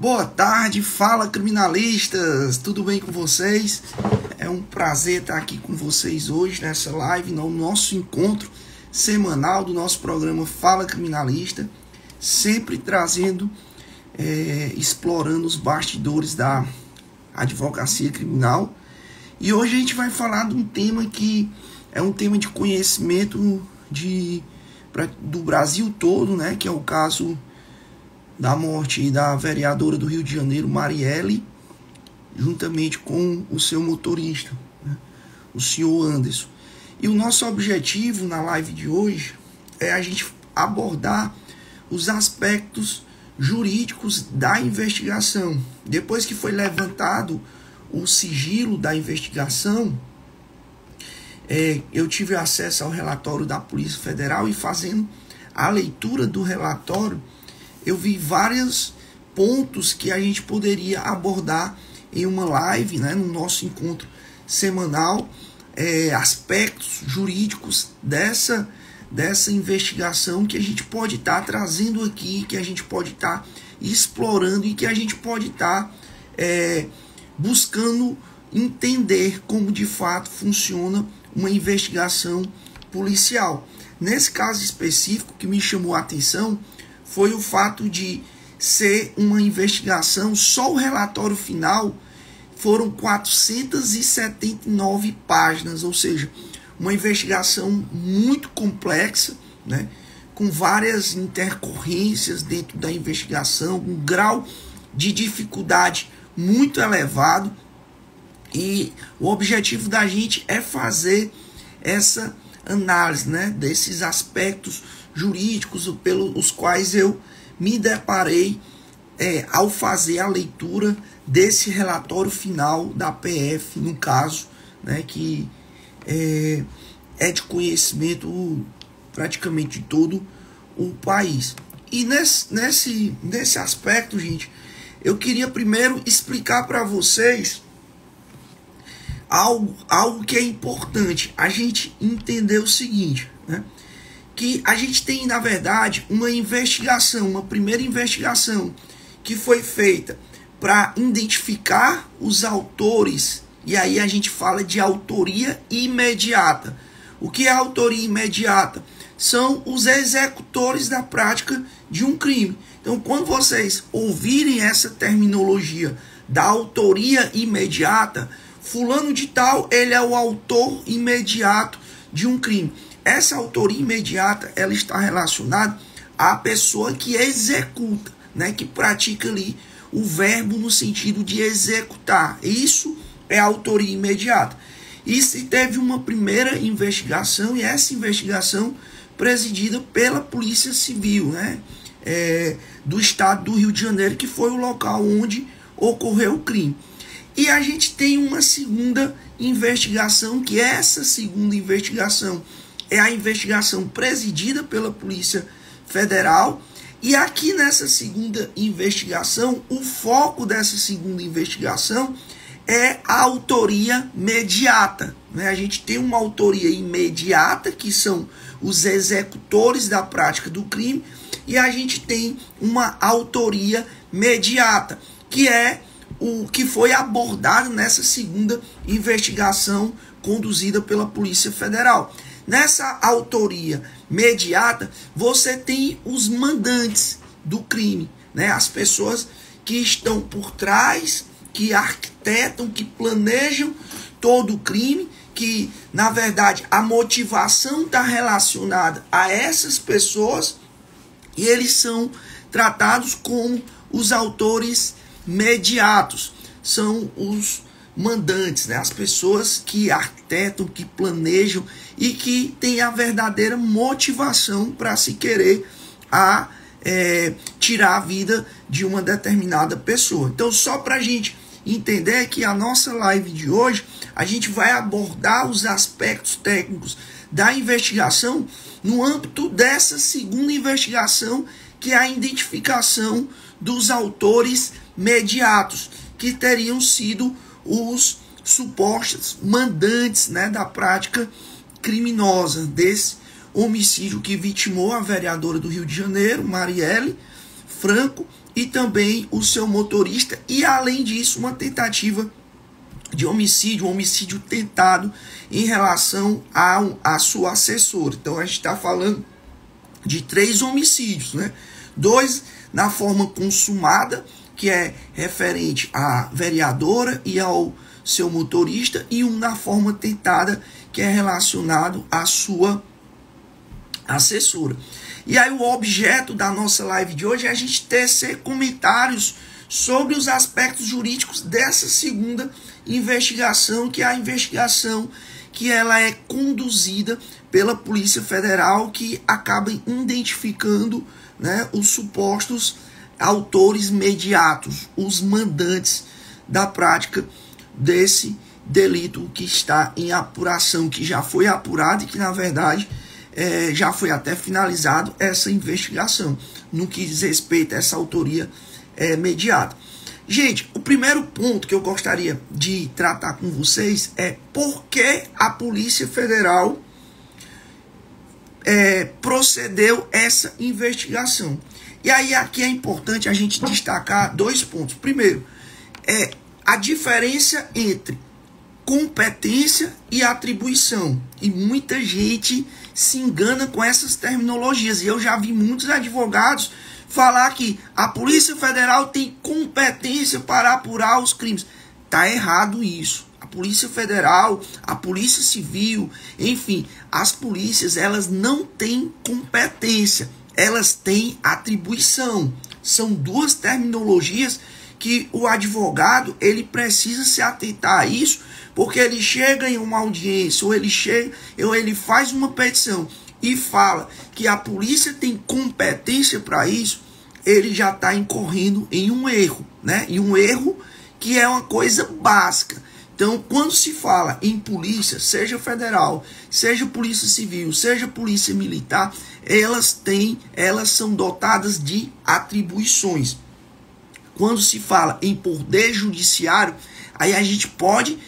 Boa tarde, fala criminalistas, tudo bem com vocês? É um prazer estar aqui com vocês hoje nessa live, no nosso encontro semanal do nosso programa Fala Criminalista, sempre trazendo, explorando os bastidores da advocacia criminal. E hoje a gente vai falar de um tema que é um tema de conhecimento do Brasil todo, né? Que é o caso da morte da vereadora do Rio de Janeiro, Marielle, juntamente com o seu motorista, né, o senhor Anderson. E o nosso objetivo na live de hoje é a gente abordar os aspectos jurídicos da investigação. Depois que foi levantado o sigilo da investigação, eu tive acesso ao relatório da Polícia Federal e, fazendo a leitura do relatório, eu vi vários pontos que a gente poderia abordar em uma live, né, no nosso encontro semanal, aspectos jurídicos dessa investigação que a gente pode estar trazendo aqui, que a gente pode estar explorando e que a gente pode estar buscando entender como de fato funciona uma investigação policial. Nesse caso específico, que me chamou a atenção foi o fato de ser uma investigação, só o relatório final foram 479 páginas, ou seja, uma investigação muito complexa, né, com várias intercorrências dentro da investigação, um grau de dificuldade muito elevado. E o objetivo da gente é fazer essa análise, né, desses aspectos jurídicos pelos quais eu me deparei ao fazer a leitura desse relatório final da PF, no caso, né, que é de conhecimento praticamente de todo o país. E nesse aspecto, gente, eu queria primeiro explicar para vocês algo que é importante a gente entender o seguinte, né? Que a gente tem, na verdade, uma primeira investigação que foi feita para identificar os autores, e aí a gente fala de autoria imediata. O que é autoria imediata? São os executores da prática de um crime. Então, quando vocês ouvirem essa terminologia da autoria imediata, fulano de tal, ele é o autor imediato de um crime. Essa autoria imediata, ela está relacionada à pessoa que executa, né, que pratica ali o verbo no sentido de executar. Isso é a autoria imediata. E se teve uma primeira investigação, e essa investigação presidida pela Polícia Civil, né, do estado do Rio de Janeiro, que foi o local onde ocorreu o crime. E a gente tem uma segunda investigação, que essa segunda investigação é a investigação presidida pela Polícia Federal. E aqui nessa segunda investigação, o foco dessa segunda investigação é a autoria mediata, né? A gente tem uma autoria imediata, que são os executores da prática do crime, e a gente tem uma autoria mediata, que é o que foi abordado nessa segunda investigação conduzida pela Polícia Federal. Nessa autoria mediata, você tem os mandantes do crime, né? As pessoas que estão por trás, que arquitetam, que planejam todo o crime, que, na verdade, a motivação está relacionada a essas pessoas, e eles são tratados como os autores mediatos. São os mandantes, né? As pessoas que arquitetam, que planejam e que têm a verdadeira motivação para se querer tirar a vida de uma determinada pessoa. Então, só para a gente entender que a nossa live de hoje, a gente vai abordar os aspectos técnicos da investigação no âmbito dessa segunda investigação, que é a identificação dos autores mediatos, que teriam sido os supostos mandantes, né, da prática criminosa desse homicídio que vitimou a vereadora do Rio de Janeiro, Marielle, Franco e também o seu motorista, e além disso uma tentativa de homicídio, um homicídio tentado em relação à sua assessora. Então a gente está falando de 3 homicídios, né? 2 na forma consumada, que é referente à vereadora e ao seu motorista, e um na forma tentada, que é relacionado à sua assessora. E aí o objeto da nossa live de hoje é a gente tecer comentários sobre os aspectos jurídicos dessa segunda investigação, que é a investigação que ela é conduzida pela Polícia Federal, que acaba identificando, né, os supostos autores imediatos, os mandantes da prática desse delito que está em apuração, que já foi apurado e que, na verdade, já foi até finalizado essa investigação, no que diz respeito a essa autoria imediata. Gente, o primeiro ponto que eu gostaria de tratar com vocês é por que a Polícia Federal procedeu essa investigação. E aí aqui é importante a gente destacar 2 pontos. Primeiro, a diferença entre competência e atribuição. E muita gente se engana com essas terminologias. E eu já vi muitos advogados falar que a Polícia Federal tem competência para apurar os crimes. Tá errado isso. A Polícia Federal, a Polícia Civil, enfim, as polícias, elas não têm competência, elas têm atribuição. São 2 terminologias que o advogado ele precisa se atentar a isso, porque ele chega em uma audiência, ou ele faz uma petição e fala que a polícia tem competência para isso, ele já está incorrendo em um erro, né? E um erro que é uma coisa básica. Então, quando se fala em polícia, seja federal, seja polícia civil, seja polícia militar, elas são dotadas de atribuições. Quando se fala em poder judiciário, aí a gente pode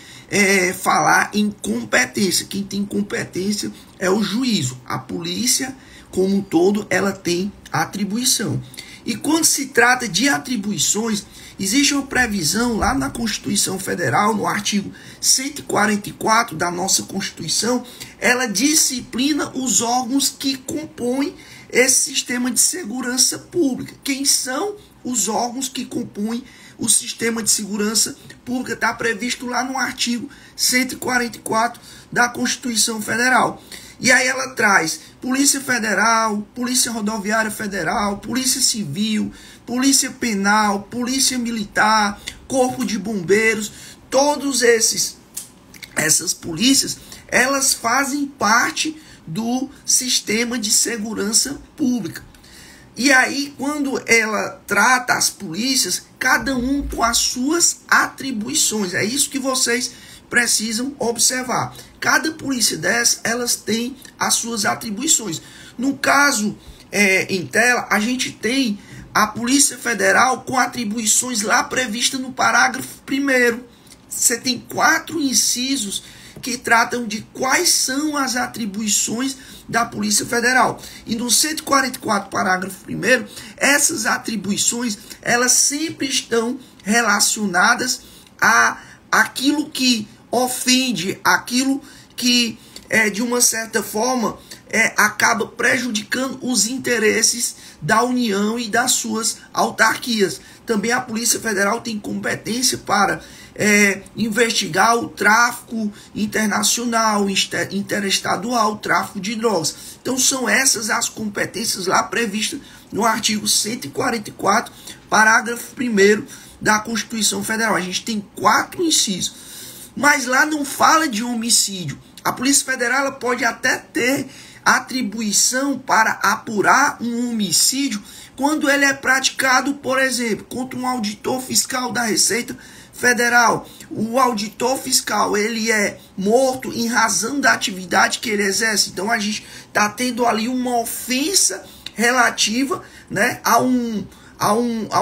falar em competência. Quem tem competência é o juízo. A polícia, como um todo, ela tem atribuição. E quando se trata de atribuições, existe uma previsão lá na Constituição Federal, no artigo 144 da nossa Constituição, ela disciplina os órgãos que compõem esse sistema de segurança pública. Quem são os órgãos que compõem o sistema de segurança pública? Está previsto lá no artigo 144 da Constituição Federal. E aí ela traz Polícia Federal, Polícia Rodoviária Federal, Polícia Civil, Polícia Penal, Polícia Militar, Corpo de Bombeiros. Todos essas polícias, elas fazem parte do sistema de segurança pública. E aí, quando ela trata as polícias, cada um com as suas atribuições. É isso que vocês precisam observar. Cada polícia dessa, elas têm as suas atribuições. No caso em tela, a gente tem a Polícia Federal com atribuições lá previstas no parágrafo 1º. Você tem 4 incisos que tratam de quais são as atribuições da Polícia Federal. E no 144, parágrafo 1º, essas atribuições, elas sempre estão relacionadas a aquilo que ofende, aquilo que, de uma certa forma, acaba prejudicando os interesses da União e das suas autarquias. Também a Polícia Federal tem competência para investigar o tráfico internacional, interestadual, o tráfico de drogas. Então são essas as competências lá previstas no artigo 144, parágrafo 1º da Constituição Federal. A gente tem 4 incisos, mas lá não fala de homicídio. A Polícia Federal ela pode até ter atribuição para apurar um homicídio quando ele é praticado, por exemplo, contra um auditor fiscal da Receita Federal. O auditor fiscal ele é morto em razão da atividade que ele exerce. Então a gente está tendo ali uma ofensa relativa, né, a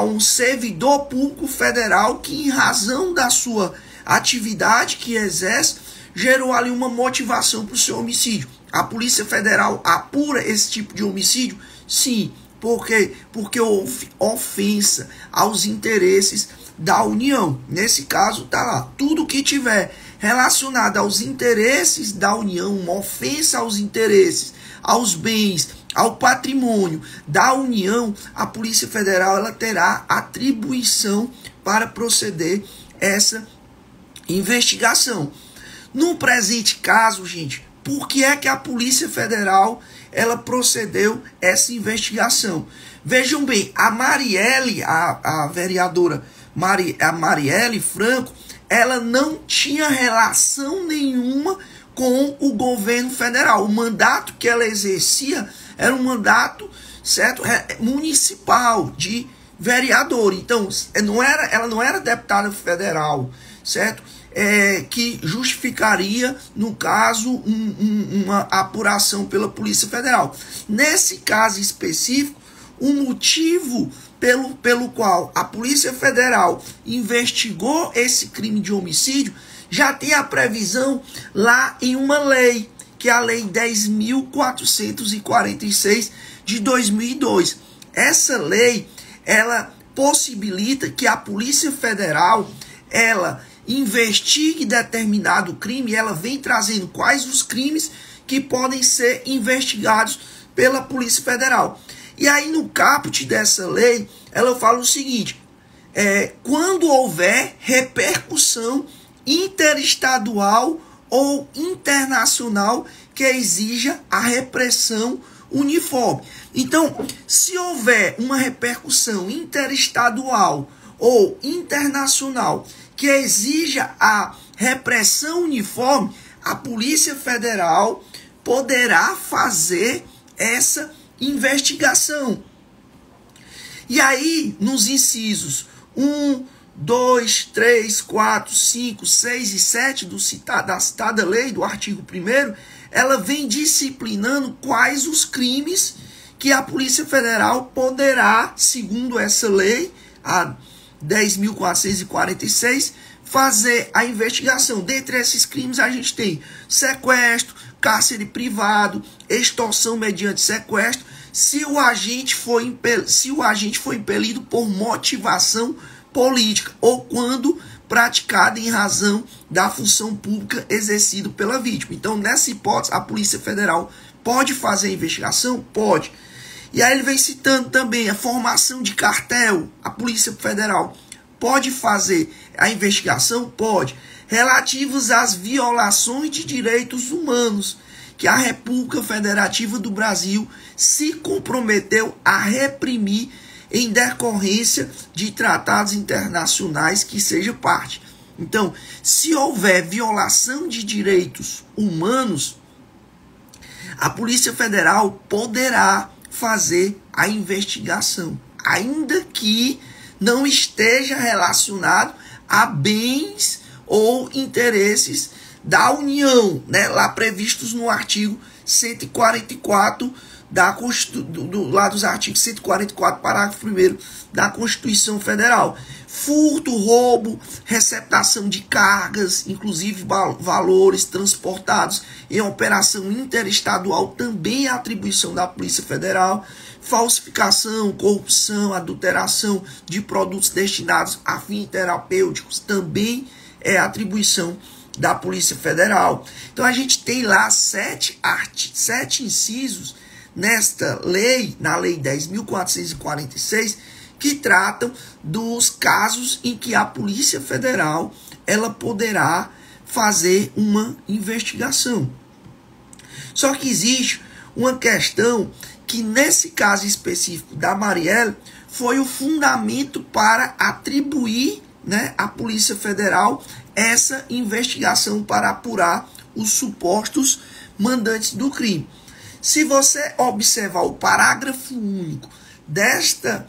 um servidor público federal que, em razão da sua atividade que exerce, gerou ali uma motivação para o seu homicídio. A Polícia Federal apura esse tipo de homicídio? Sim. Por quê? Porque houve ofensa aos interesses da União. Nesse caso, tá lá. Tudo que tiver relacionado aos interesses da União, uma ofensa aos interesses, aos bens, ao patrimônio da União, a Polícia Federal ela terá atribuição para proceder essa investigação. No presente caso, gente, por que é que a Polícia Federal ela procedeu essa investigação? Vejam bem, a Marielle, a vereadora Marielle Franco, ela não tinha relação nenhuma com o governo federal. O mandato que ela exercia era um mandato, certo, municipal, de vereador. Então, ela não era deputada federal, certo? Que justificaria, no caso, uma apuração pela Polícia Federal. Nesse caso específico, o motivo pelo qual a Polícia Federal investigou esse crime de homicídio já tem a previsão lá em uma lei, que é a Lei 10.446 de 2002. Essa lei, ela possibilita que a Polícia Federal, ela investigue determinado crime, ela vem trazendo quais os crimes que podem ser investigados pela Polícia Federal. E aí no caput dessa lei, ela fala o seguinte, quando houver repercussão interestadual ou internacional que exija a repressão uniforme. Então, se houver uma repercussão interestadual ou internacional que exija a repressão uniforme, a Polícia Federal poderá fazer essa investigação. E aí, nos incisos 1, 2, 3, 4, 5, 6 e 7 da citada lei, do artigo 1º, ela vem disciplinando quais os crimes que a Polícia Federal poderá, segundo essa lei, a 10.446, fazer a investigação. Dentre esses crimes a gente tem sequestro, cárcere privado, extorsão mediante sequestro, se o agente for impelido por motivação política ou quando praticada em razão da função pública exercida pela vítima. Então, nessa hipótese, a Polícia Federal pode fazer a investigação? Pode. E aí ele vem citando também a formação de cartel. A Polícia Federal pode fazer a investigação? Pode. Relativos às violações de direitos humanos que a República Federativa do Brasil se comprometeu a reprimir em decorrência de tratados internacionais que seja parte. Então, se houver violação de direitos humanos, a Polícia Federal poderá fazer a investigação, ainda que não esteja relacionado a bens ou interesses da União, né, lá previstos no artigo 144 lá dos artigos 144, parágrafo 1º da Constituição Federal. Furto, roubo, receptação de cargas, inclusive valores transportados em operação interestadual, também é atribuição da Polícia Federal. Falsificação, corrupção, adulteração de produtos destinados a fins terapêuticos, também é atribuição da Polícia Federal. Então a gente tem lá 7 incisos nesta lei, na Lei 10.446, que tratam dos casos em que a Polícia Federal ela poderá fazer uma investigação. Só que existe uma questão que nesse caso específico da Marielle foi o fundamento para atribuir, né, à Polícia Federal essa investigação para apurar os supostos mandantes do crime. Se você observar o parágrafo único desta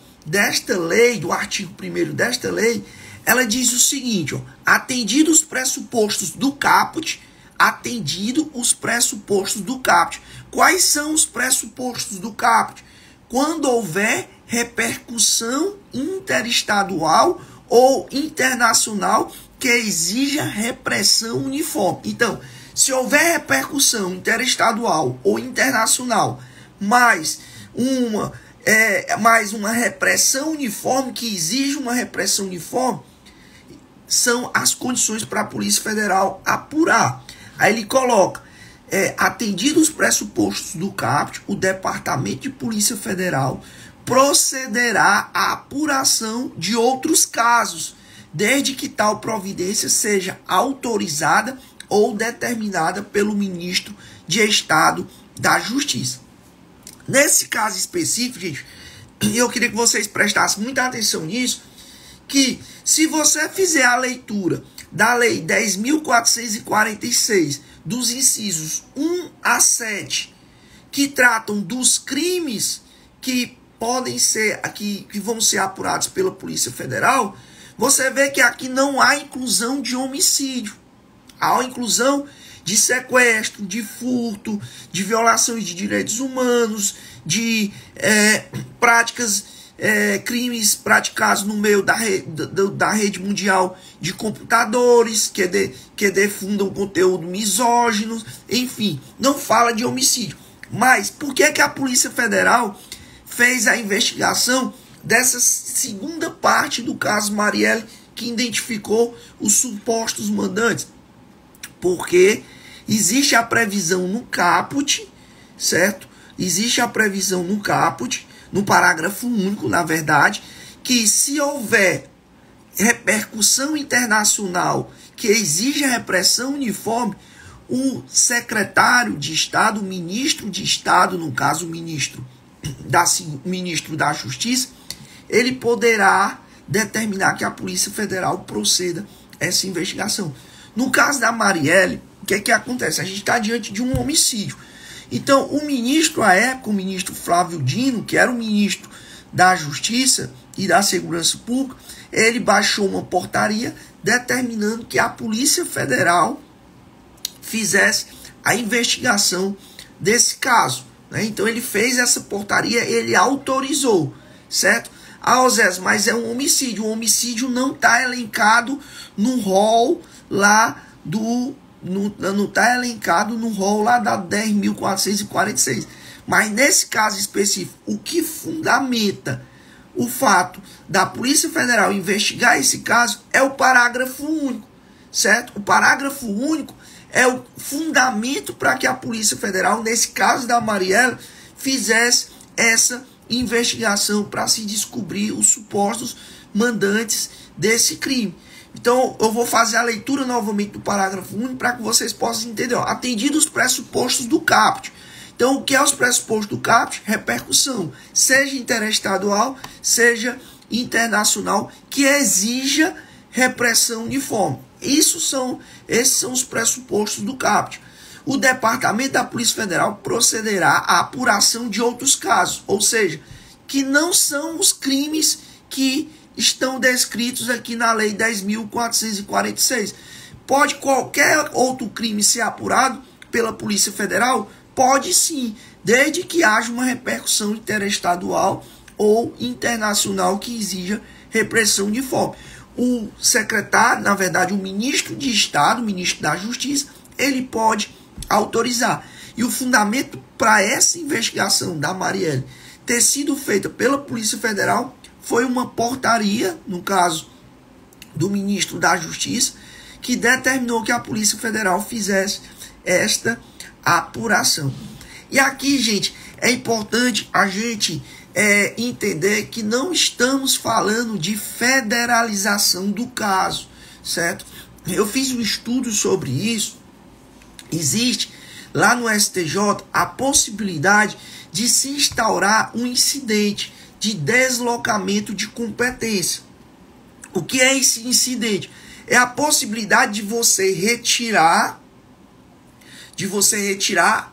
lei, do artigo 1º desta lei, ela diz o seguinte, ó, atendido os pressupostos do caput, Quais são os pressupostos do caput? Quando houver repercussão interestadual ou internacional que exija repressão uniforme. Então, se houver repercussão interestadual ou internacional, mas uma mais uma repressão uniforme, que exige uma repressão uniforme, são as condições para a Polícia Federal apurar. Aí ele coloca, atendidos os pressupostos do caput, o Departamento de Polícia Federal procederá à apuração de outros casos, desde que tal providência seja autorizada ou determinada pelo ministro de Estado da Justiça. Nesse caso específico, gente, eu queria que vocês prestassem muita atenção nisso, que se você fizer a leitura da Lei 10.446, dos incisos 1 a 7, que tratam dos crimes que podem ser, que vão ser apurados pela Polícia Federal, você vê que aqui não há inclusão de homicídio. Há inclusão de sequestro, de furto, de violações de direitos humanos, de crimes praticados no meio da rede mundial de computadores, que defundam conteúdo misógino, enfim, não fala de homicídio. Mas por que a Polícia Federal fez a investigação dessa segunda parte do caso Marielle, que identificou os supostos mandantes? Porque existe a previsão no caput, certo? Existe a previsão no caput, no parágrafo único, na verdade, que se houver repercussão internacional que exija repressão uniforme, o secretário de Estado, o ministro de Estado, no caso o ministro da Justiça, ele poderá determinar que a Polícia Federal proceda a essa investigação. No caso da Marielle, o que acontece? A gente está diante de um homicídio. Então, o ministro, à época, o ministro Flávio Dino, que era o ministro da Justiça e da Segurança Pública, ele baixou uma portaria determinando que a Polícia Federal fizesse a investigação desse caso, né? Então, ele fez essa portaria, ele autorizou, certo? Ah, Osés, mas é um homicídio. O homicídio não está elencado no rol lá do... Não está elencado no rol lá da 10.446. Mas nesse caso específico, o que fundamenta o fato da Polícia Federal investigar esse caso é o parágrafo único, certo? O parágrafo único é o fundamento para que a Polícia Federal, nesse caso da Marielle, fizesse essa investigação para se descobrir os supostos mandantes desse crime. Então, eu vou fazer a leitura novamente do parágrafo único para que vocês possam entender. Atendidos os pressupostos do caput. Então, o que é os pressupostos do caput? Repercussão, seja interestadual, seja internacional, que exija repressão uniforme. Esses são os pressupostos do caput. O Departamento da Polícia Federal procederá à apuração de outros casos, ou seja, que não são os crimes que estão descritos aqui na Lei 10.446. Pode qualquer outro crime ser apurado pela Polícia Federal? Pode sim, desde que haja uma repercussão interestadual ou internacional que exija repressão uniforme. O secretário, na verdade, o ministro de Estado, o ministro da Justiça, ele pode autorizar. E o fundamento para essa investigação da Marielle ter sido feita pela Polícia Federal foi uma portaria, no caso do ministro da Justiça, que determinou que a Polícia Federal fizesse esta apuração. E aqui, gente, é importante a gente entender que não estamos falando de federalização do caso, certo? Eu fiz um estudo sobre isso. Existe lá no STJ a possibilidade de se instaurar um incidente de deslocamento de competência. O que é esse incidente? É a possibilidade de você retirar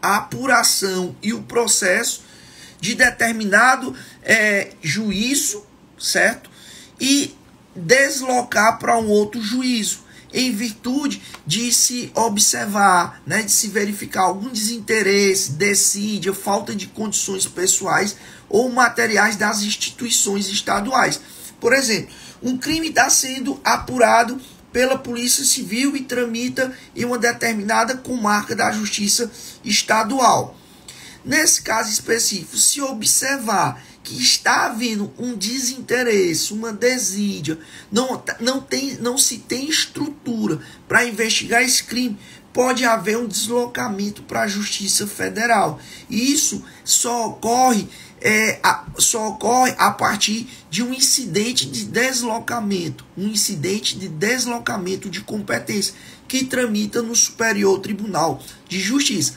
a apuração e o processo de determinado juízo, certo? E deslocar para um outro juízo, em virtude de se observar, né, de se verificar algum desinteresse, dessídia, falta de condições pessoais ou materiais das instituições estaduais. Por exemplo, um crime está sendo apurado pela Polícia Civil e tramita em uma determinada comarca da Justiça Estadual. Nesse caso específico, se observar que está havendo um desinteresse, uma desídia, não se tem estrutura para investigar esse crime, pode haver um deslocamento para a Justiça Federal. E isso só ocorre a partir de um incidente de deslocamento, de competência que tramita no Superior Tribunal de Justiça.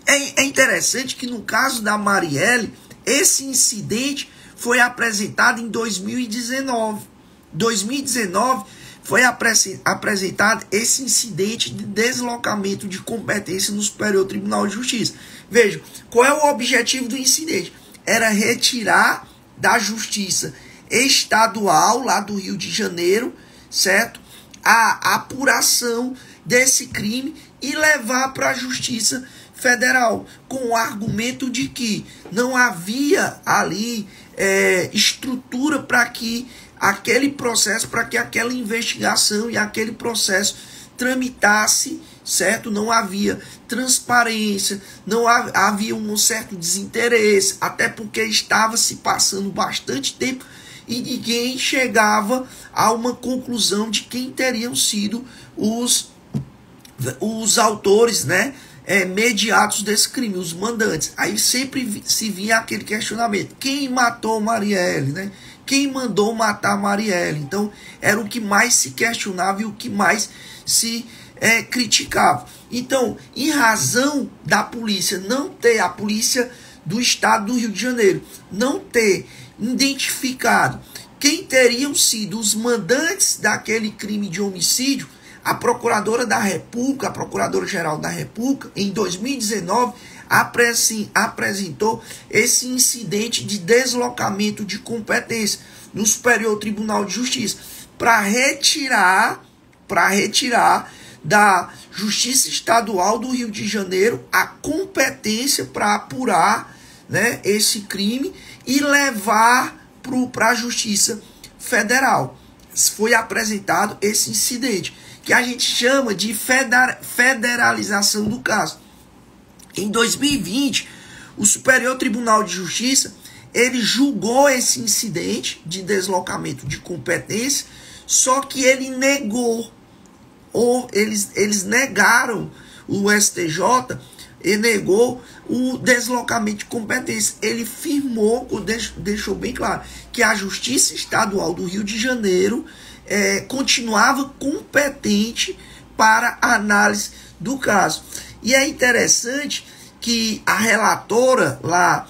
É interessante que no caso da Marielle, esse incidente foi apresentado em 2019. 2019 foi apresentado esse incidente de deslocamento de competência no Superior Tribunal de Justiça. Vejam, qual é o objetivo do incidente? Era retirar da Justiça Estadual, lá do Rio de Janeiro, certo? A apuração desse crime e levar para a Justiça Federal, com o argumento de que não havia ali estrutura para que aquele processo, para que aquela investigação e aquele processo tramitasse, certo? Não havia transparência, não havia um certo desinteresse, até porque estava se passando bastante tempo e ninguém chegava a uma conclusão de quem teriam sido os autores, né? Mediatos desse crime, os mandantes. Aí sempre se vinha aquele questionamento: quem matou Marielle, né? Quem mandou matar Marielle? Então era o que mais se questionava e o que mais se criticava. Então, em razão da polícia não ter, a polícia do estado do Rio de Janeiro não ter identificado quem teriam sido os mandantes daquele crime de homicídio, a Procuradora da República, a Procuradora-Geral da República, em 2019, apresentou esse incidente de deslocamento de competência no Superior Tribunal de Justiça para retirar da Justiça Estadual do Rio de Janeiro a competência para apurar, né, esse crime e levar para a Justiça Federal. Foi apresentado esse incidente, que a gente chama de federalização do caso. Em 2020, o Superior Tribunal de Justiça, ele julgou esse incidente de deslocamento de competência, só que ele negou, ou eles negaram, o STJ, ele negou o deslocamento de competência. Ele firmou, deixou bem claro, que a Justiça Estadual do Rio de Janeiro continuava competente para a análise do caso. E é interessante que a relatora lá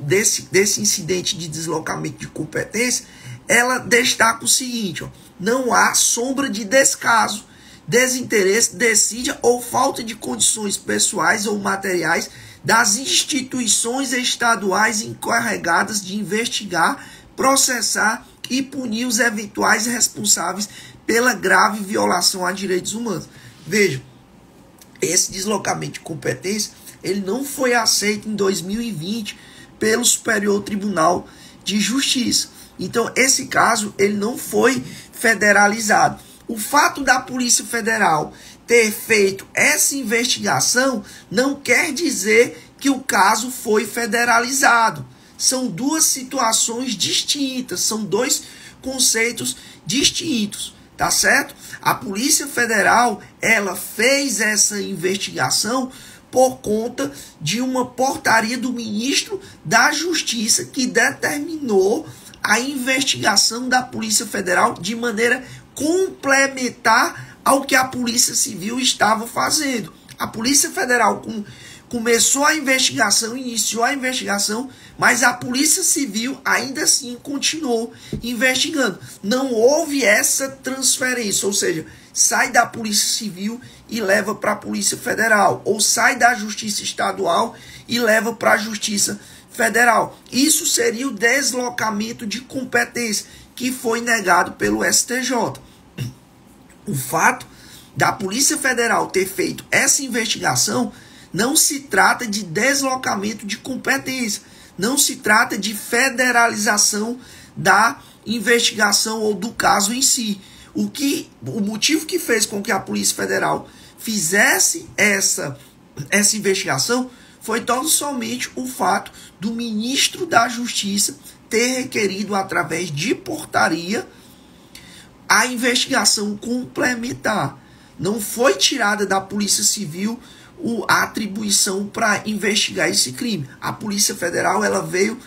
desse incidente de deslocamento de competência, ela destaca o seguinte: não há sombra de descaso, desinteresse, desídia ou falta de condições pessoais ou materiais das instituições estaduais encarregadas de investigar, processar e punir os eventuais responsáveis pela grave violação a direitos humanos. Vejam, esse deslocamento de competência, ele não foi aceito em 2020 pelo Superior Tribunal de Justiça. Então, esse caso, ele não foi federalizado. O fato da Polícia Federal ter feito essa investigação não quer dizer que o caso foi federalizado. São duas situações distintas, são dois conceitos distintos, tá certo? A Polícia Federal, ela fez essa investigação por conta de uma portaria do ministro da Justiça que determinou a investigação da Polícia Federal de maneira complementar ao que a Polícia Civil estava fazendo. A Polícia Federal começou a investigação, iniciou a investigação, mas a Polícia Civil ainda assim continuou investigando. Não houve essa transferência, ou seja, sai da Polícia Civil e leva para a Polícia Federal, ou sai da Justiça Estadual e leva para a Justiça Federal. Isso seria o deslocamento de competência que foi negado pelo STJ. O fato da Polícia Federal ter feito essa investigação não se trata de deslocamento de competência, não se trata de federalização da investigação ou do caso em si. O motivo que fez com que a Polícia Federal fizesse essa investigação foi tão somente o fato do ministro da Justiça ter requerido, através de portaria, a investigação complementar. Não foi tirada da Polícia Civil a atribuição para investigar esse crime. A Polícia Federal, ela veio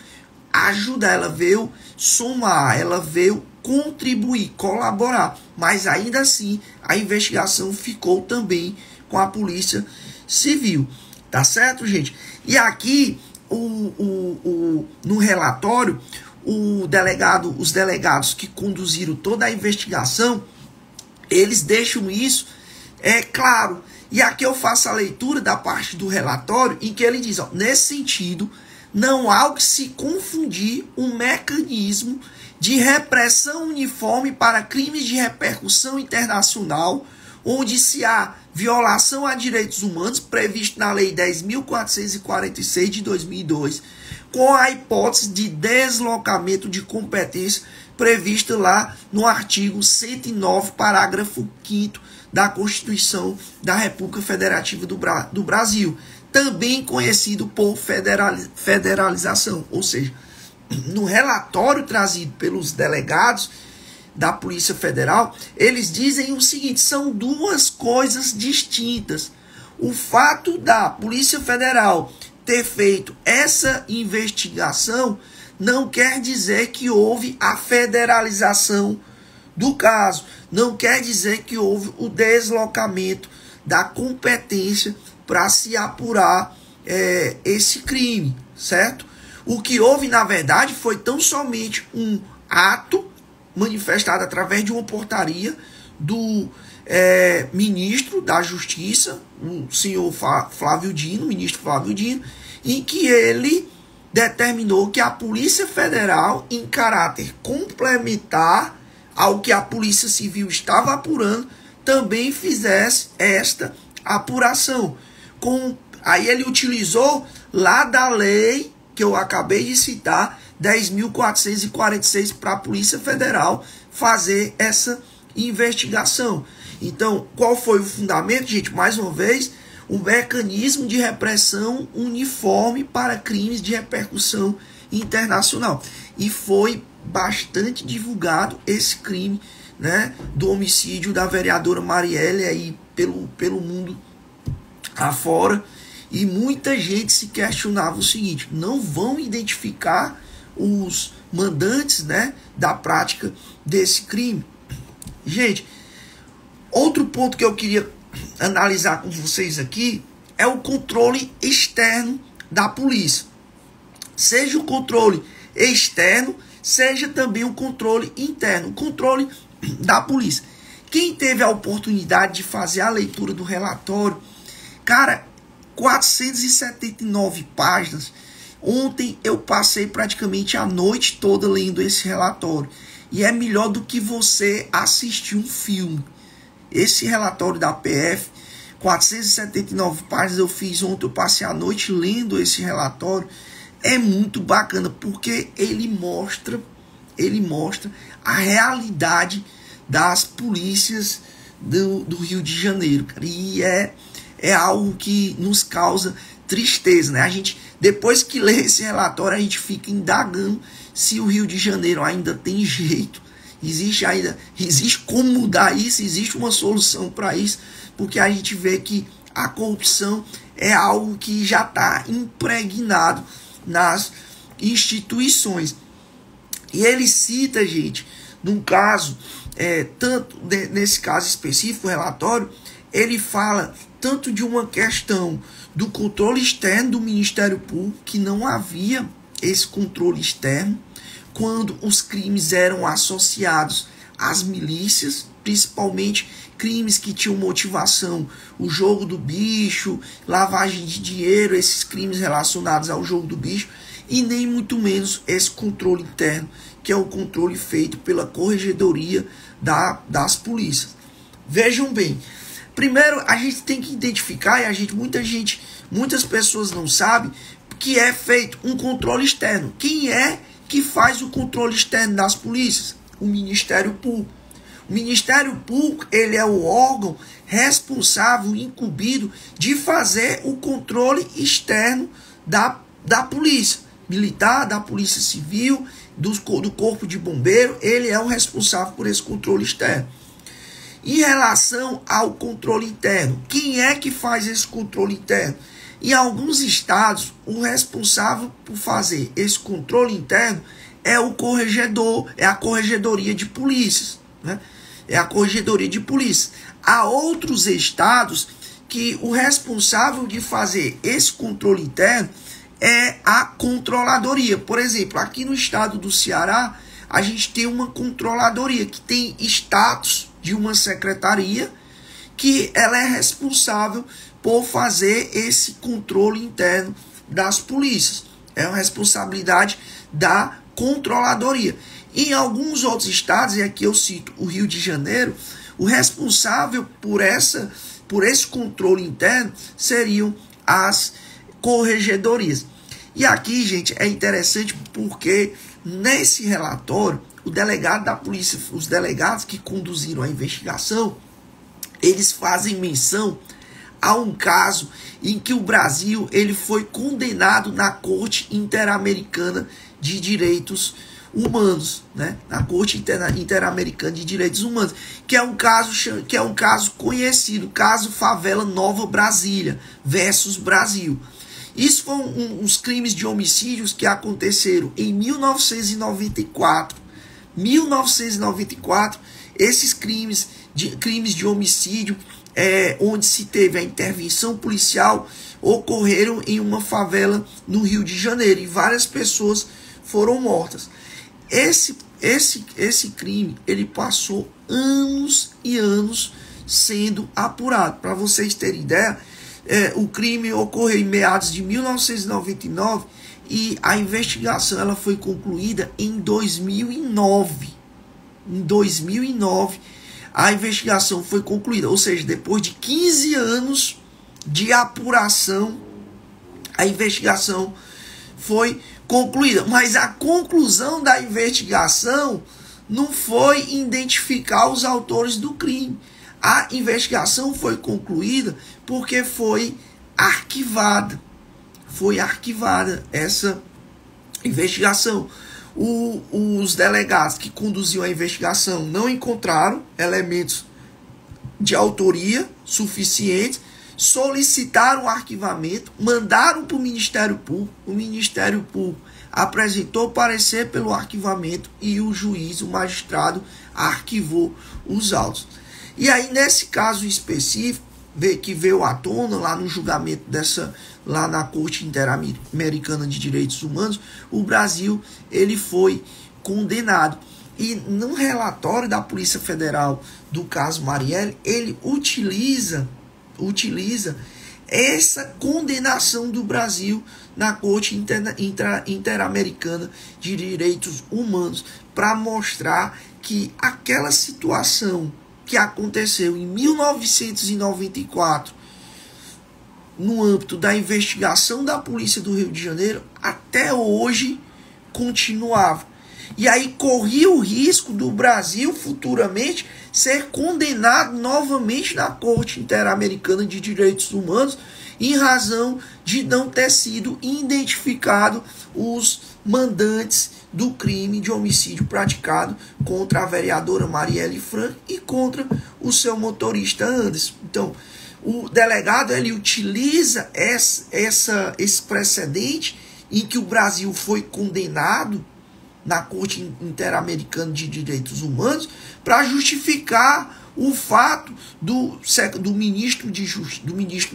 ajudar, ela veio somar, ela veio contribuir, colaborar. Mas ainda assim, a investigação ficou também com a Polícia Civil. Tá certo, gente? E aqui, no relatório, os delegados que conduziram toda a investigação, eles deixam isso claro. E aqui eu faço a leitura da parte do relatório em que ele diz, ó, nesse sentido, não há o que se confundir um mecanismo de repressão uniforme para crimes de repercussão internacional, onde se há violação a direitos humanos previsto na Lei 10.446 de 2002, com a hipótese de deslocamento de competência prevista lá no artigo 109, parágrafo 5º da Constituição da República Federativa do Brasil, também conhecido por federalização. Ou seja, no relatório trazido pelos delegados da Polícia Federal, eles dizem o seguinte, são duas coisas distintas. O fato da Polícia Federal ter feito essa investigação não quer dizer que houve a federalização do caso, não quer dizer que houve o deslocamento da competência para se apurar esse crime, certo? O que houve, na verdade, foi tão somente um ato manifestado através de uma portaria do ministro da Justiça, o senhor Flávio Dino, ministro Flávio Dino, em que ele determinou que a Polícia Federal, em caráter complementar ao que a Polícia Civil estava apurando, também fizesse esta apuração. Aí ele utilizou lá da lei que eu acabei de citar, 10.446, para a Polícia Federal fazer essa investigação. Então, qual foi o fundamento, gente? Mais uma vez, um mecanismo de repressão uniforme para crimes de repercussão internacional. E foi bastante divulgado esse crime, né, do homicídio da vereadora Marielle aí pelo mundo afora. E muita gente se questionava o seguinte, não vão identificar os mandantes, né, da prática desse crime? Gente, outro ponto que eu queria analisar com vocês aqui é o controle externo da polícia. Seja o controle externo, seja também o controle interno, o controle da polícia. Quem teve a oportunidade de fazer a leitura do relatório, cara, 479 páginas. Ontem eu passei praticamente a noite toda lendo esse relatório. E é melhor do que você assistir um filme. Esse relatório da PF, 479 páginas, eu fiz ontem, eu passei a noite lendo esse relatório. É muito bacana, porque ele mostra a realidade das polícias do Rio de Janeiro, cara. E é algo que nos causa tristeza, né? A gente, depois que lê esse relatório, a gente fica indagando se o Rio de Janeiro ainda tem jeito. Existe como mudar isso, existe uma solução para isso, porque a gente vê que a corrupção é algo que já está impregnado nas instituições. E ele cita, gente, num caso, tanto nesse caso específico, o relatório, ele fala tanto de uma questão do controle externo do Ministério Público, que não havia esse controle externo, quando os crimes eram associados às milícias, principalmente crimes que tinham motivação, o jogo do bicho, lavagem de dinheiro, esses crimes relacionados ao jogo do bicho, e nem muito menos esse controle interno, que é o controle feito pela Corregedoria das polícias. Vejam bem, primeiro a gente tem que identificar, e muitas pessoas não sabem, que é feito um controle externo. Quem é que faz o controle externo das polícias? O Ministério Público. O Ministério Público, ele é o órgão responsável, incumbido, de fazer o controle externo da polícia. militar, da polícia civil, do corpo de bombeiro, ele é o responsável por esse controle externo. Em relação ao controle interno, quem é que faz esse controle interno? Em alguns estados, o responsável por fazer esse controle interno é o corregedor, é a corregedoria de polícias, né? É a corregedoria de polícia. Há outros estados que o responsável de fazer esse controle interno é a controladoria. Por exemplo, aqui no estado do Ceará, a gente tem uma controladoria que tem status de uma secretaria que ela é responsável por fazer esse controle interno das polícias. É uma responsabilidade da controladoria. Em alguns outros estados, e aqui eu cito o Rio de Janeiro, o responsável por esse controle interno seriam as corregedorias. E aqui, gente, é interessante porque nesse relatório, o delegado da polícia, os delegados que conduziram a investigação, eles fazem menção a um caso em que o Brasil ele foi condenado na Corte Interamericana de Direitos Humanos, né? Na Corte Interamericana de Direitos Humanos, que é um caso conhecido, caso Favela Nova Brasília versus Brasil. Isso foram uns crimes de homicídios que aconteceram em 1994. 1994, esses crimes de homicídio, onde se teve a intervenção policial, ocorreram em uma favela no Rio de Janeiro e várias pessoas foram mortas. Esse crime, ele passou anos e anos sendo apurado. Para vocês terem ideia, o crime ocorreu em meados de 1999 e a investigação ela foi concluída em 2009. Em 2009, a investigação foi concluída, ou seja, depois de 15 anos de apuração, a investigação foi concluída. Mas a conclusão da investigação não foi identificar os autores do crime. A investigação foi concluída porque foi arquivada. Foi arquivada essa investigação. Os delegados que conduziam a investigação não encontraram elementos de autoria suficientes, solicitaram o arquivamento, mandaram para o Ministério Público. O Ministério Público apresentou parecer pelo arquivamento e o juiz, o magistrado, arquivou os autos. E aí, nesse caso específico, que veio à tona lá no julgamento lá na Corte Interamericana de Direitos Humanos, o Brasil ele foi condenado. E no relatório da Polícia Federal do caso Marielle, ele utiliza essa condenação do Brasil na Corte Interamericana de Direitos Humanos para mostrar que aquela situação que aconteceu em 1994 no âmbito da investigação da Polícia do Rio de Janeiro, até hoje continuava. E aí corria o risco do Brasil futuramente ser condenado novamente na Corte Interamericana de Direitos Humanos em razão de não ter sido identificado os mandantes do crime de homicídio praticado contra a vereadora Marielle Franco e contra o seu motorista Anderson. Então, o delegado ele utiliza esse precedente em que o Brasil foi condenado na Corte Interamericana de Direitos Humanos para justificar o fato do ministro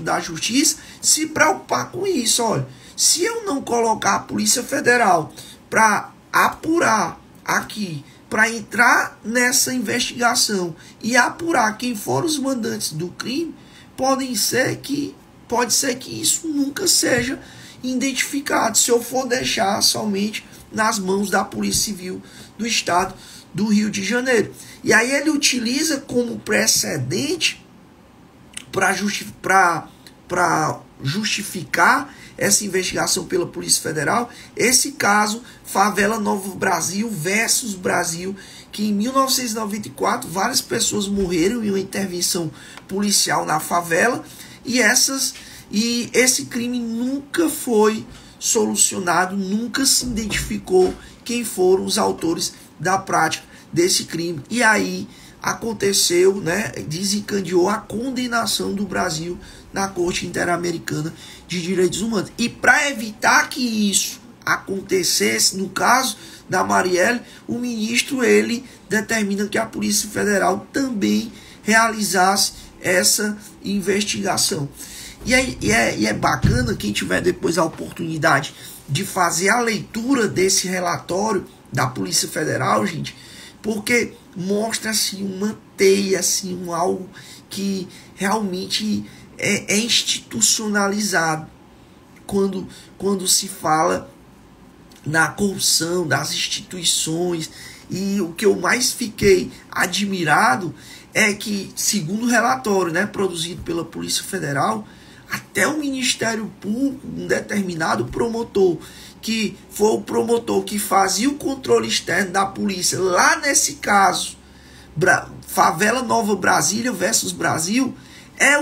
da Justiça se preocupar com isso. Olha, se eu não colocar a Polícia Federal para apurar aqui, para entrar nessa investigação e apurar quem foram os mandantes do crime, pode ser que isso nunca seja identificado, se eu for deixar somente nas mãos da Polícia Civil do Estado do Rio de Janeiro. E aí ele utiliza como precedente para justificar essa investigação pela Polícia Federal, esse caso Favela Nova Brasil versus Brasil, que em 1994 várias pessoas morreram em uma intervenção policial na favela, e esse crime nunca foi solucionado, nunca se identificou quem foram os autores da prática desse crime. E aí aconteceu, né, desencadeou a condenação do Brasil na Corte Interamericana de Direitos Humanos. E para evitar que isso acontecesse, no caso da Marielle, o ministro ele determina que a Polícia Federal também realizasse essa investigação. E é bacana quem tiver depois a oportunidade de fazer a leitura desse relatório da Polícia Federal, gente, porque mostra assim uma teia, assim, algo que realmente é institucionalizado quando se fala na corrupção das instituições. E o que eu mais fiquei admirado é que, segundo o relatório, né, produzido pela Polícia Federal, até o Ministério Público, um determinado promotor, que foi o promotor que fazia o controle externo da polícia, lá nesse caso, Favela Nova Brasília versus Brasil, era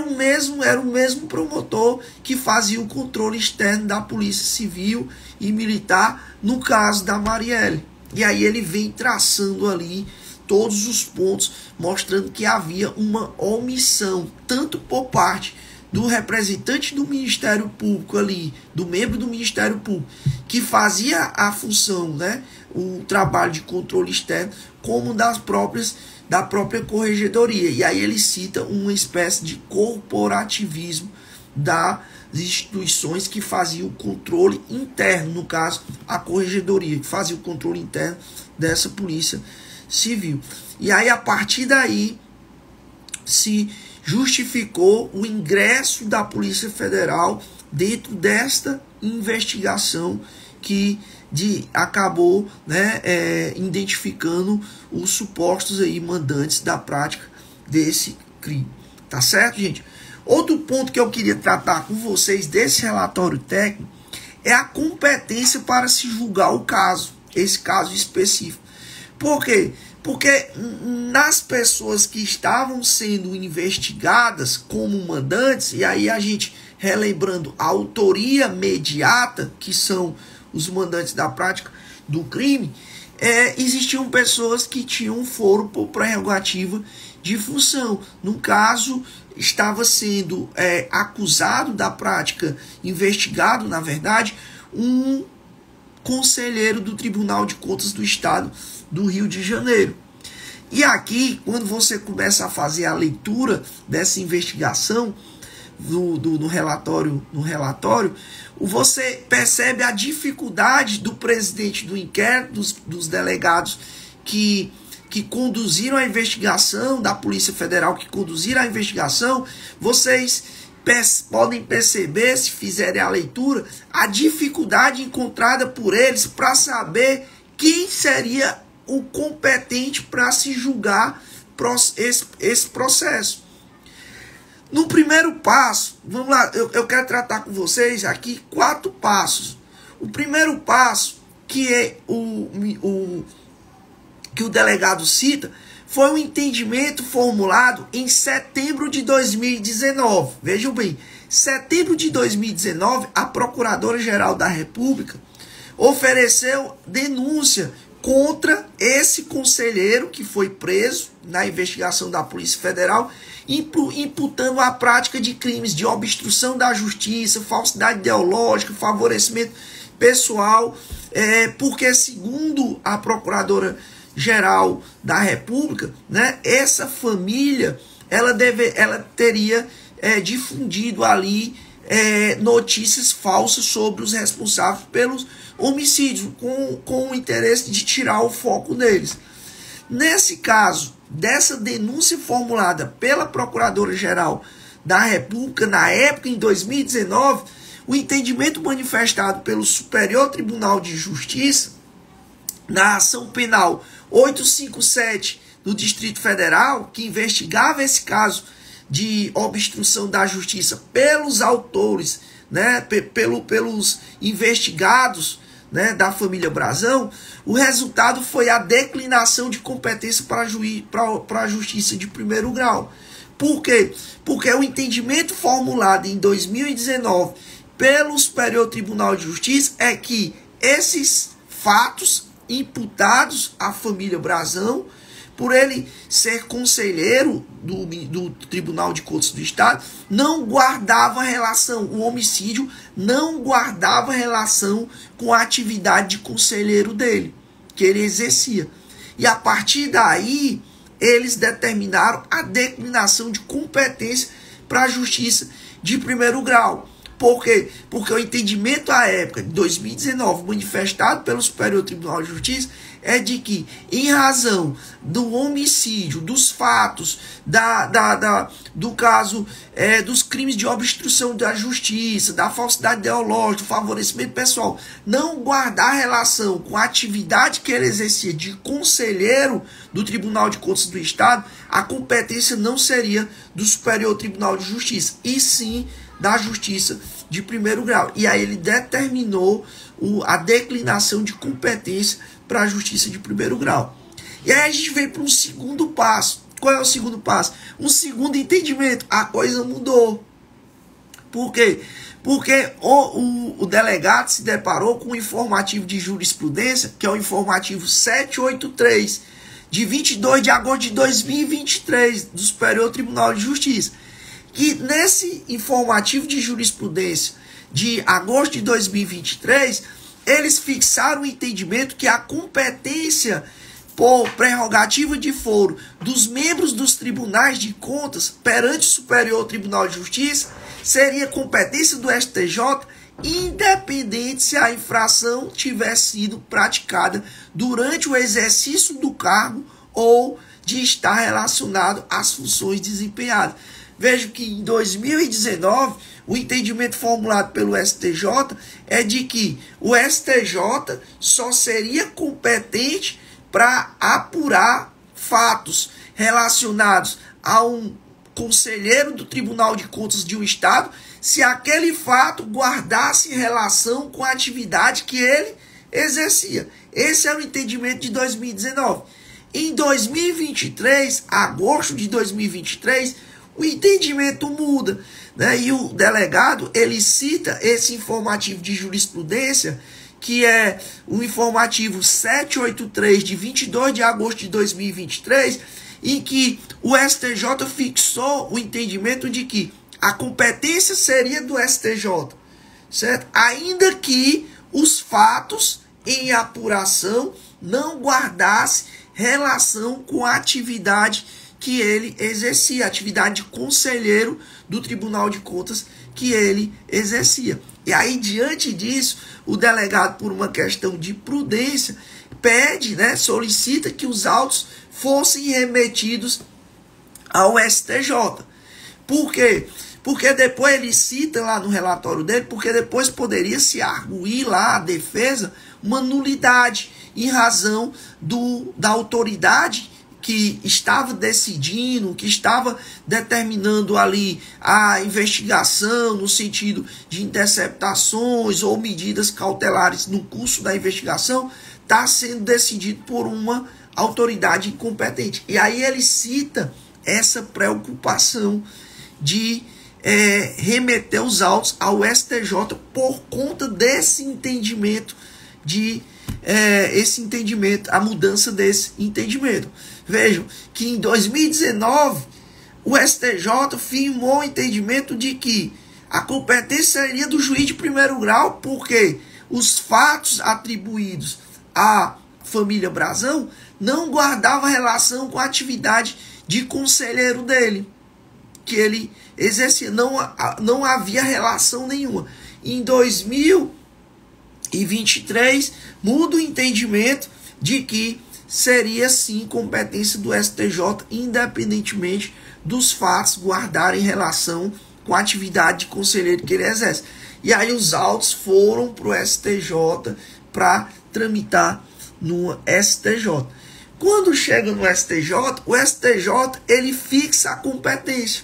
o mesmo promotor que fazia o controle externo da Polícia Civil e Militar no caso da Marielle. E aí ele vem traçando ali todos os pontos, mostrando que havia uma omissão, tanto por parte do representante do Ministério Público ali, do membro do Ministério Público, que fazia a função, né, o trabalho de controle externo, como da própria corregedoria. E aí ele cita uma espécie de corporativismo das instituições que faziam o controle interno, no caso, a corregedoria, que fazia o controle interno dessa Polícia Civil. E aí, a partir daí, se justificou o ingresso da Polícia Federal dentro desta investigação que acabou, né, identificando os supostos aí mandantes da prática desse crime. Tá certo, gente? Outro ponto que eu queria tratar com vocês desse relatório técnico é a competência para se julgar o caso, esse caso específico. Por quê? Porque nas pessoas que estavam sendo investigadas como mandantes, e aí a gente relembrando a autoria mediata, que são os mandantes da prática do crime, existiam pessoas que tinham foro por prerrogativa de função. No caso, estava sendo acusado da prática, investigado, na verdade, um conselheiro do Tribunal de Contas do Estado do Rio de Janeiro. E aqui, quando você começa a fazer a leitura dessa investigação no relatório, você percebe a dificuldade do presidente do inquérito, dos delegados que conduziram a investigação, da Polícia Federal que conduziram a investigação. Vocês podem perceber, se fizerem a leitura, a dificuldade encontrada por eles para saber quem seria o competente para se julgar esse processo. No primeiro passo, vamos lá, eu quero tratar com vocês aqui 4 passos. O primeiro passo, que é que o delegado cita, foi um entendimento formulado em setembro de 2019. Vejam bem, setembro de 2019, a Procuradora-Geral da República ofereceu denúncia contra esse conselheiro que foi preso na investigação da Polícia Federal, imputando a prática de crimes de obstrução da justiça, falsidade ideológica, favorecimento pessoal, porque, segundo a Procuradora-Geral da República, né, essa família ela teria difundido ali notícias falsas sobre os responsáveis pelos homicídios, com o interesse de tirar o foco deles. Nesse caso, dessa denúncia formulada pela Procuradora-Geral da República, na época, em 2019, o entendimento manifestado pelo Superior Tribunal de Justiça, na ação penal 857 do Distrito Federal, que investigava esse caso de obstrução da justiça pelos autores, né, pelos investigados, né, da família Brazão, o resultado foi a declinação de competência para a justiça de primeiro grau. Por quê? Porque o entendimento formulado em 2019 pelo Superior Tribunal de Justiça é que esses fatos imputados à família Brazão, por ele ser conselheiro do Tribunal de Contas do Estado, não guardava relação, o homicídio não guardava relação com a atividade de conselheiro dele, que ele exercia. E a partir daí, eles determinaram a declinação de competência para a justiça de primeiro grau. Por quê? Porque o entendimento à época de 2019, manifestado pelo Superior Tribunal de Justiça, é de que, em razão do homicídio, dos fatos, do caso dos crimes de obstrução da justiça, da falsidade ideológica, do favorecimento pessoal, não guardar relação com a atividade que ele exercia de conselheiro do Tribunal de Contas do Estado, a competência não seria do Superior Tribunal de Justiça, e sim da Justiça de primeiro grau. E aí ele determinou a declinação de competência para a Justiça de primeiro grau. E aí a gente vem para um segundo passo. Qual é o segundo passo? Um segundo entendimento. A coisa mudou. Por quê? Porque o delegado se deparou com um informativo de jurisprudência, que é o informativo 783, de 22 de agosto de 2023, do Superior Tribunal de Justiça. Que nesse informativo de jurisprudência de agosto de 2023, eles fixaram o entendimento que a competência por prerrogativa de foro dos membros dos tribunais de contas perante o Superior Tribunal de Justiça seria competência do STJ, independente se a infração tivesse sido praticada durante o exercício do cargo ou de estar relacionado às funções desempenhadas. Vejo que em 2019, o entendimento formulado pelo STJ é de que o STJ só seria competente para apurar fatos relacionados a um conselheiro do Tribunal de Contas de um Estado, se aquele fato guardasse relação com a atividade que ele exercia. Esse é o entendimento de 2019. Em 2023, agosto de 2023, o entendimento muda, né? E o delegado, ele cita esse informativo de jurisprudência, que é o informativo 783 de 22 de agosto de 2023, em que o STJ fixou o entendimento de que a competência seria do STJ, certo? Ainda que os fatos em apuração não guardassem relação com a atividade que ele exercia, a atividade de conselheiro do Tribunal de Contas que ele exercia. E aí, diante disso, o delegado, por uma questão de prudência, pede, né, solicita que os autos fossem remetidos ao STJ. Por quê? Porque depois ele cita lá no relatório dele, porque depois poderia se arguir lá a defesa uma nulidade em razão da autoridade que estava decidindo, que estava determinando ali a investigação no sentido de interceptações ou medidas cautelares no curso da investigação, está sendo decidido por uma autoridade incompetente. E aí ele cita essa preocupação de remeter os autos ao STJ por conta desse entendimento, a mudança desse entendimento. Vejam que em 2019 o STJ firmou o entendimento de que a competência seria do juiz de primeiro grau, porque os fatos atribuídos à família Brazão não guardavam relação com a atividade de conselheiro dele, que ele exercia. Não havia relação nenhuma. Em 2023, muda o entendimento de que seria sim competência do STJ, independentemente dos fatos guardarem relação com a atividade de conselheiro que ele exerce. E aí os autos foram para o STJ para tramitar no STJ. Quando chega no STJ, o STJ ele fixa a competência.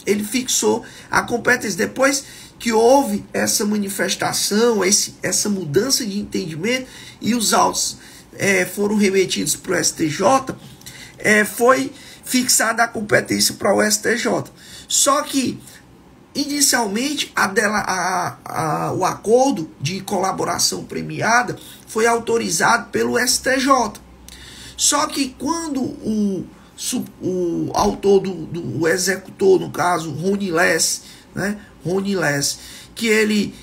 Ele fixou a competência. Depois que houve essa manifestação, essa mudança de entendimento e os autos foram remetidos para o STJ, foi fixada a competência para o STJ. Só que inicialmente o acordo de colaboração premiada foi autorizado pelo STJ. Só que quando o autor o executor, no caso, Rony Less, que ele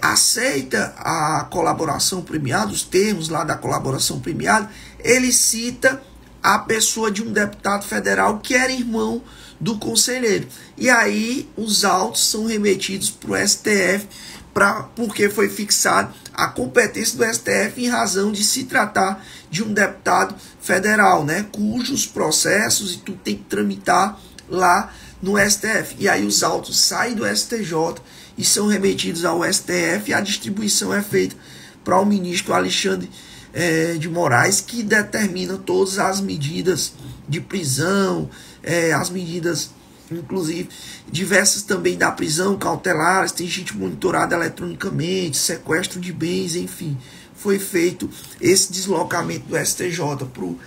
aceita a colaboração premiada, os termos lá da colaboração premiada, ele cita a pessoa de um deputado federal que era irmão do conselheiro. E aí os autos são remetidos para o STF, porque foi fixado a competência do STF em razão de se tratar de um deputado federal, né, cujos processos e tudo tem que tramitar lá no STF. E aí os autos saem do STJ e são remetidos ao STF, e a distribuição é feita para o ministro Alexandre de Moraes, que determina todas as medidas de prisão, as medidas, inclusive, diversas também da prisão, cautelares, tem gente monitorada eletronicamente, sequestro de bens, enfim. Foi feito esse deslocamento do STJ para o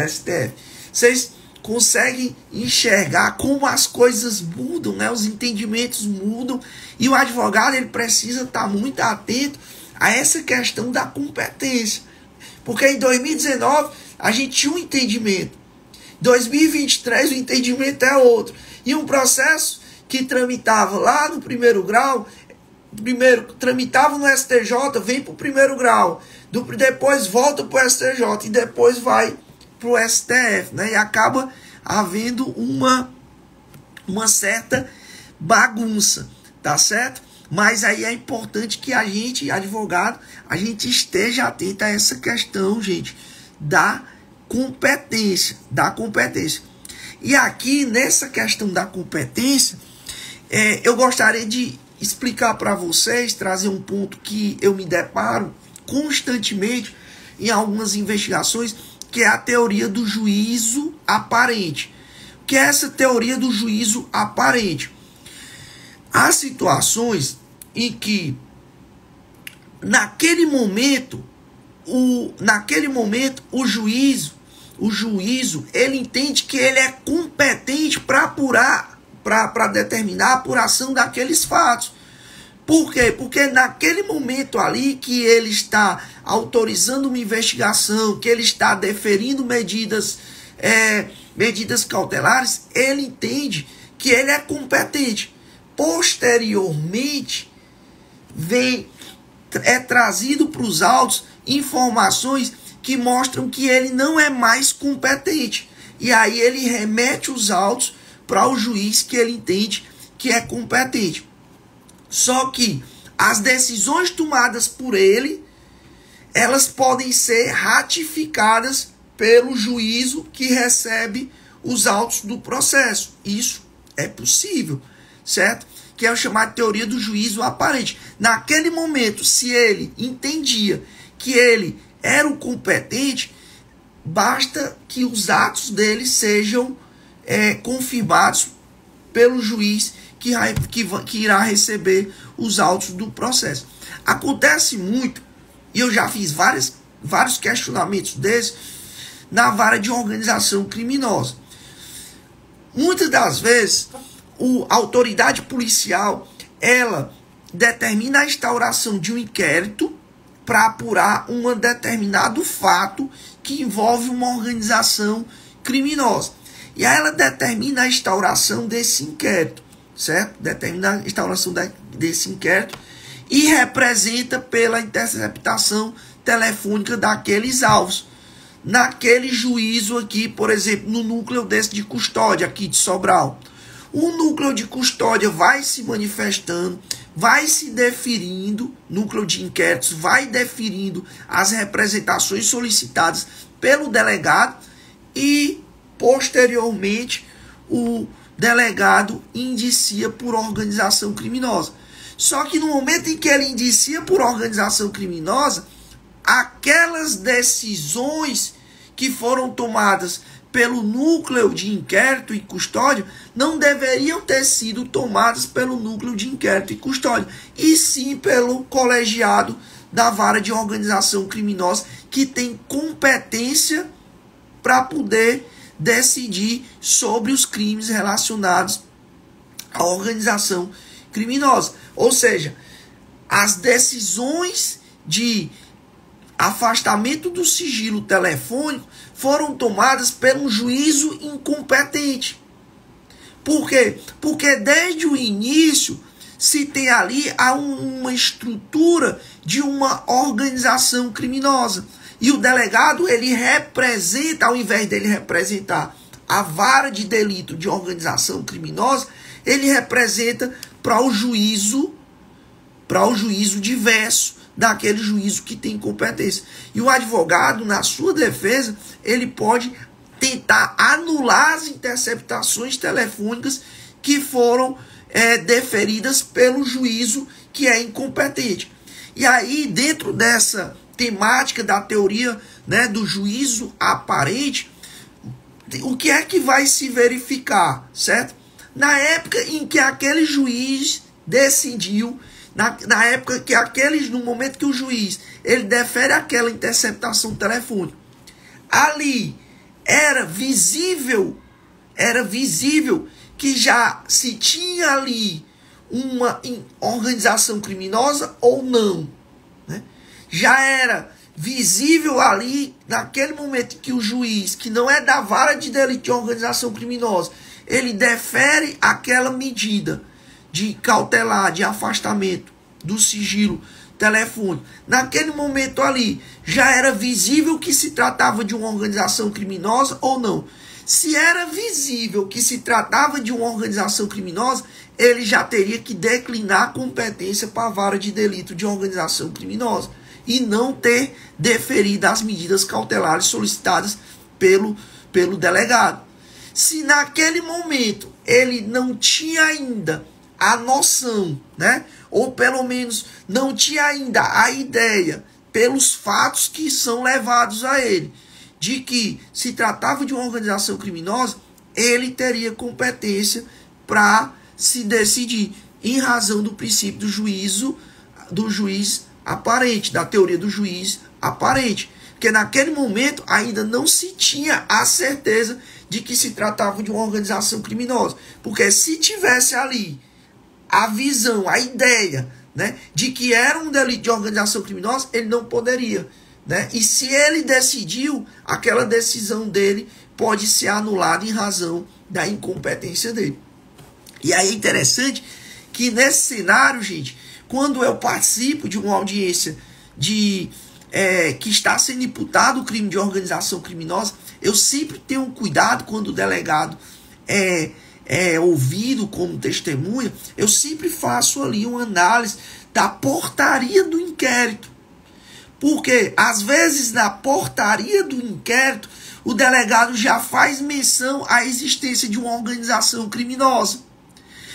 STF. Vocês conseguem enxergar como as coisas mudam, né? Os entendimentos mudam, e o advogado ele precisa estar muito atento a essa questão da competência. Porque em 2019 a gente tinha um entendimento, em 2023 o entendimento é outro. E um processo que tramitava lá no primeiro grau, primeiro tramitava no STJ, vem para o primeiro grau, depois volta para o STJ e depois vai para o STF, né? E acaba havendo uma certa bagunça, tá certo? Mas aí é importante que a gente, advogado, a gente esteja atento a essa questão, gente, da competência, E aqui, nessa questão da competência, eu gostaria de explicar para vocês, trazer um ponto que eu me deparo constantemente em algumas investigações, que é a teoria do juízo aparente. O que é essa teoria do juízo aparente? Há situações em que, naquele momento, o juízo, ele entende que ele é competente para apurar, para determinar a apuração daqueles fatos. Por quê? Porque naquele momento ali que ele está autorizando uma investigação, que ele está deferindo medidas cautelares, ele entende que ele é competente. Posteriormente, é trazido para os autos informações que mostram que ele não é mais competente. E aí ele remete os autos para o juiz que ele entende que é competente. Só que as decisões tomadas por ele, elas podem ser ratificadas pelo juízo que recebe os autos do processo. Isso é possível, certo? Que é o chamado de teoria do juízo aparente. Naquele momento, se ele entendia que ele era o competente, basta que os atos dele sejam confirmados pelo juiz que irá receber os autos do processo. Acontece muito, e eu já fiz vários questionamentos desses, na vara de organização criminosa. Muitas das vezes, a autoridade policial, ela determina a instauração de um inquérito para apurar um determinado fato que envolve uma organização criminosa. E aí ela determina a instauração desse inquérito, certo? Determina a instauração desse inquérito e representa pela interceptação telefônica daqueles alvos. Naquele juízo aqui, por exemplo, no núcleo desse de custódia aqui de Sobral. O núcleo de custódia vai se manifestando, vai se deferindo, núcleo de inquéritos vai deferindo as representações solicitadas pelo delegado e, posteriormente, o delegado indicia por organização criminosa. Só que no momento em que ele indicia por organização criminosa, aquelas decisões que foram tomadas pelo núcleo de inquérito e custódia não deveriam ter sido tomadas pelo núcleo de inquérito e custódia, e sim pelo colegiado da vara de organização criminosa, que tem competência para poder decidir sobre os crimes relacionados à organização criminosa. Ou seja, as decisões de afastamento do sigilo telefônico foram tomadas pelo juízo incompetente. Por quê? Porque desde o início se tem ali uma estrutura de uma organização criminosa. E o delegado, ele representa, ao invés dele representar a vara de delito de organização criminosa, ele representa para o juízo diverso daquele juízo que tem competência. E o advogado, na sua defesa, ele pode tentar anular as interceptações telefônicas que foram deferidas pelo juízo que é incompetente. E aí, dentro dessa temática da teoria, né, do juízo aparente, o que é que vai se verificar, certo? Na época em que aquele juiz decidiu, na época que no momento que o juiz ele defere aquela interceptação telefônica, ali era visível que já se tinha ali uma organização criminosa ou não, né? Já era visível ali, naquele momento que o juiz, que não é da vara de delito de organização criminosa, ele defere aquela medida de cautelar, de afastamento do sigilo telefônico. Naquele momento ali, já era visível que se tratava de uma organização criminosa ou não? Se era visível que se tratava de uma organização criminosa, ele já teria que declinar a competência para a vara de delito de organização criminosa e não ter deferido as medidas cautelares solicitadas pelo delegado. Se naquele momento ele não tinha ainda a noção, né? Ou pelo menos não tinha ainda a ideia, pelos fatos que são levados a ele, de que se tratava de uma organização criminosa, ele teria competência para se decidir, em razão do princípio do juiz aparente, da teoria do juiz aparente. Porque naquele momento ainda não se tinha a certeza de que se tratava de uma organização criminosa. Porque se tivesse ali a visão, a ideia, né, de que era um delito de organização criminosa, ele não poderia, né? E se ele decidiu, aquela decisão dele pode ser anulada em razão da incompetência dele. E aí é interessante que nesse cenário, gente, quando eu participo de uma audiência que está sendo imputado o crime de organização criminosa, eu sempre tenho cuidado quando o delegado é ouvido como testemunha, eu sempre faço ali uma análise da portaria do inquérito. Porque, às vezes, na portaria do inquérito, o delegado já faz menção à existência de uma organização criminosa.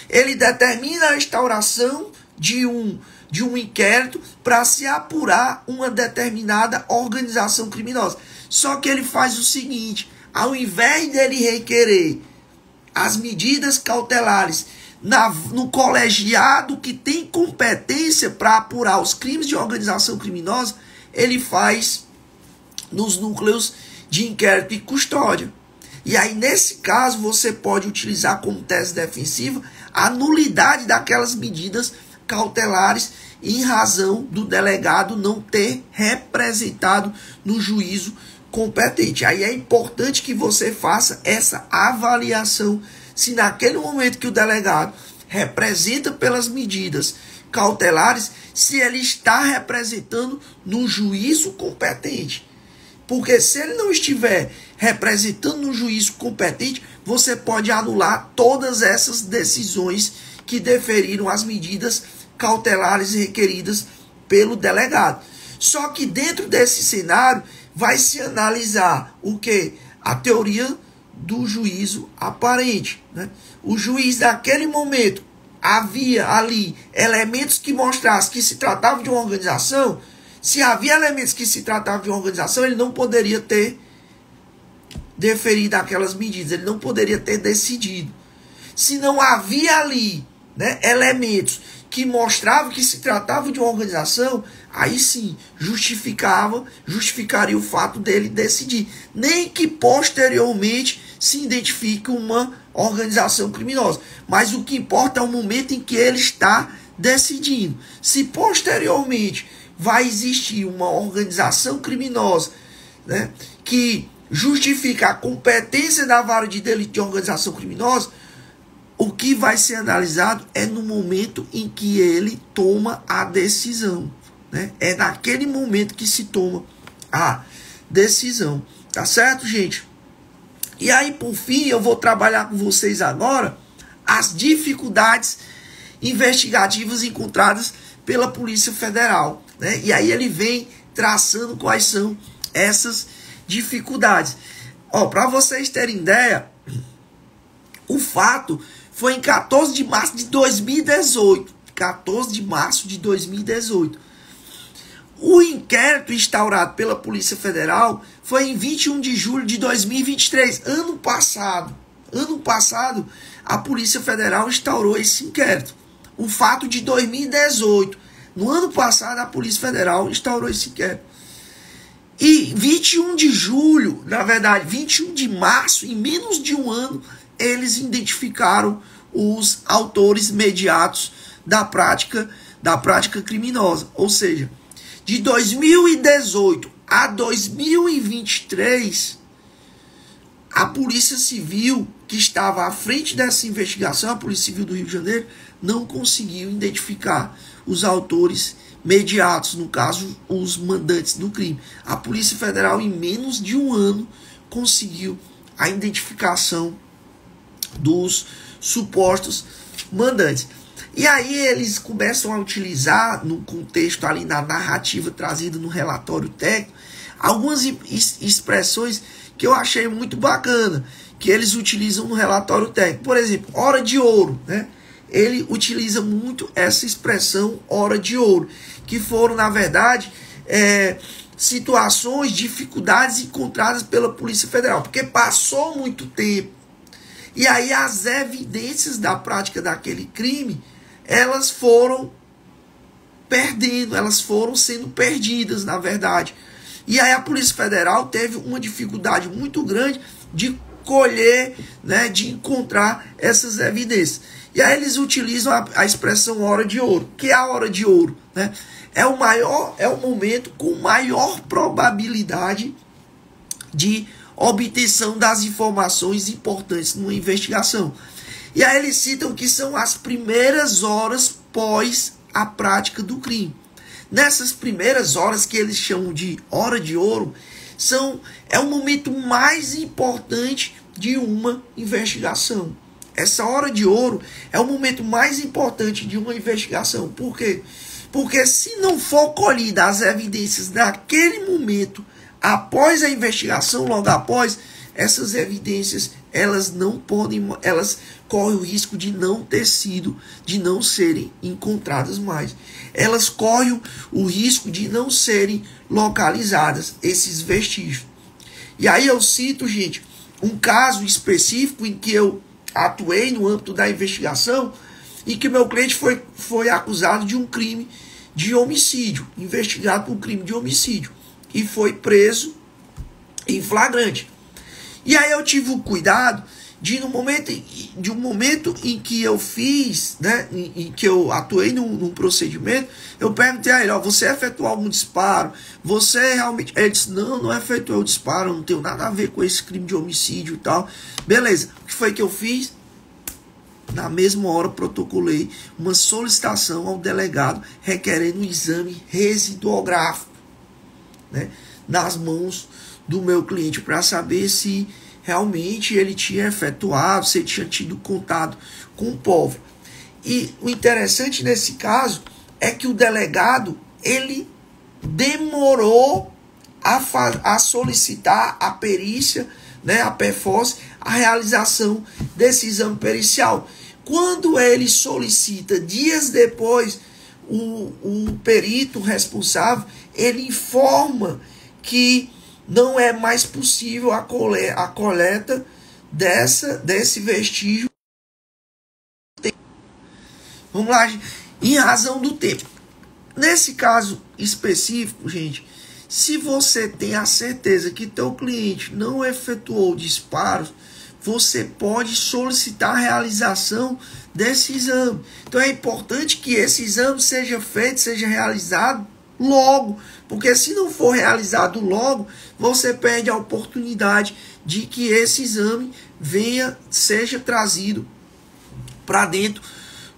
Ele determina a instauração de um inquérito para se apurar uma determinada organização criminosa. Só que ele faz o seguinte: ao invés dele requerer as medidas cautelares no colegiado que tem competência para apurar os crimes de organização criminosa, ele faz nos núcleos de inquérito e custódia. E aí, nesse caso, você pode utilizar como tese defensiva a nulidade daquelas medidas cautelares em razão do delegado não ter representado no juízo competente. Aí é importante que você faça essa avaliação se naquele momento que o delegado representa pelas medidas cautelares, se ele está representando no juízo competente. Porque se ele não estiver representando no juízo competente, você pode anular todas essas decisões que deferiram as medidas cautelares requeridas pelo delegado. Só que dentro desse cenário vai se analisar o quê? A teoria do juízo aparente, né? O juiz, naquele momento, havia ali elementos que mostrassem que se tratava de uma organização. Se havia elementos que se tratavam de uma organização, ele não poderia ter deferido aquelas medidas, ele não poderia ter decidido. Se não havia ali, né, elementos que mostravam que se tratava de uma organização, aí sim justificaria o fato dele decidir. Nem que posteriormente se identifique uma organização criminosa. Mas o que importa é o momento em que ele está decidindo. Se posteriormente vai existir uma organização criminosa, né, que justifica a competência da vara de delito de organização criminosa, o que vai ser analisado é no momento em que ele toma a decisão, né? É naquele momento que se toma a decisão. Tá certo, gente? E aí, por fim, eu vou trabalhar com vocês agora as dificuldades investigativas encontradas pela Polícia Federal, né? E aí ele vem traçando quais são essas dificuldades. Para vocês terem ideia, o fato foi em 14 de março de 2018. 14 de março de 2018. O inquérito instaurado pela Polícia Federal foi em 21 de julho de 2023. Ano passado, a Polícia Federal instaurou esse inquérito. O fato de 2018. No ano passado, a Polícia Federal instaurou esse inquérito. E 21 de julho, na verdade, 21 de março, em menos de um ano, eles identificaram os autores imediatos da prática criminosa. Ou seja, de 2018 a 2023, a Polícia Civil, que estava à frente dessa investigação, a Polícia Civil do Rio de Janeiro, não conseguiu identificar os autores imediatos, no caso, os mandantes do crime. A Polícia Federal, em menos de um ano, conseguiu a identificação dos supostos mandantes. E aí eles começam a utilizar, no contexto ali, na narrativa trazida no relatório técnico, algumas expressões que eu achei muito bacana, que eles utilizam no relatório técnico. Por exemplo, hora de ouro, né? Ele utiliza muito essa expressão hora de ouro, que foram, na verdade, situações, dificuldades encontradas pela Polícia Federal, porque passou muito tempo. E aí as evidências da prática daquele crime, elas foram perdendo, elas foram sendo perdidas, na verdade. E aí a Polícia Federal teve uma dificuldade muito grande de colher, né, de encontrar essas evidências. E aí eles utilizam a expressão hora de ouro. O que é a hora de ouro? Né? É o momento com maior probabilidade de obtenção das informações importantes numa investigação. E aí eles citam que são as primeiras horas pós a prática do crime. Nessas primeiras horas, que eles chamam de hora de ouro, é o momento mais importante de uma investigação. Essa hora de ouro é o momento mais importante de uma investigação. Por quê? Porque se não for colhida as evidências naquele momento, após a investigação, logo após, essas evidências, elas correm o risco de não serem encontradas mais. Elas correm o risco de não serem localizadas, esses vestígios. E aí eu cito, gente, um caso específico em que eu atuei no âmbito da investigação, em que meu cliente foi acusado de um crime de homicídio, investigado por um crime de homicídio, e foi preso em flagrante. E aí eu tive o cuidado de um momento em que eu fiz, né, em que eu atuei num procedimento, eu perguntei a ele, você efetuou algum disparo? Você realmente... Ele disse, não efetuei o disparo, não tenho nada a ver com esse crime de homicídio e tal. Beleza, o que foi que eu fiz? Na mesma hora protocolei uma solicitação ao delegado requerendo um exame residuográfico, né, nas mãos do meu cliente, para saber se realmente ele tinha efetuado, se ele tinha tido contato com o pólvora. E o interessante nesse caso é que o delegado, ele demorou a solicitar a perícia, né, a PEFOS, a realização desse exame pericial. Quando ele solicita, dias depois, o perito responsável, ele informa que não é mais possível a coleta desse vestígio. Vamos lá, em razão do tempo. Nesse caso específico, gente, se você tem a certeza que teu cliente não efetuou disparos, você pode solicitar a realização desse exame. Então é importante que esse exame seja feito, seja realizado logo, porque se não for realizado logo, você perde a oportunidade de que esse exame seja trazido para dentro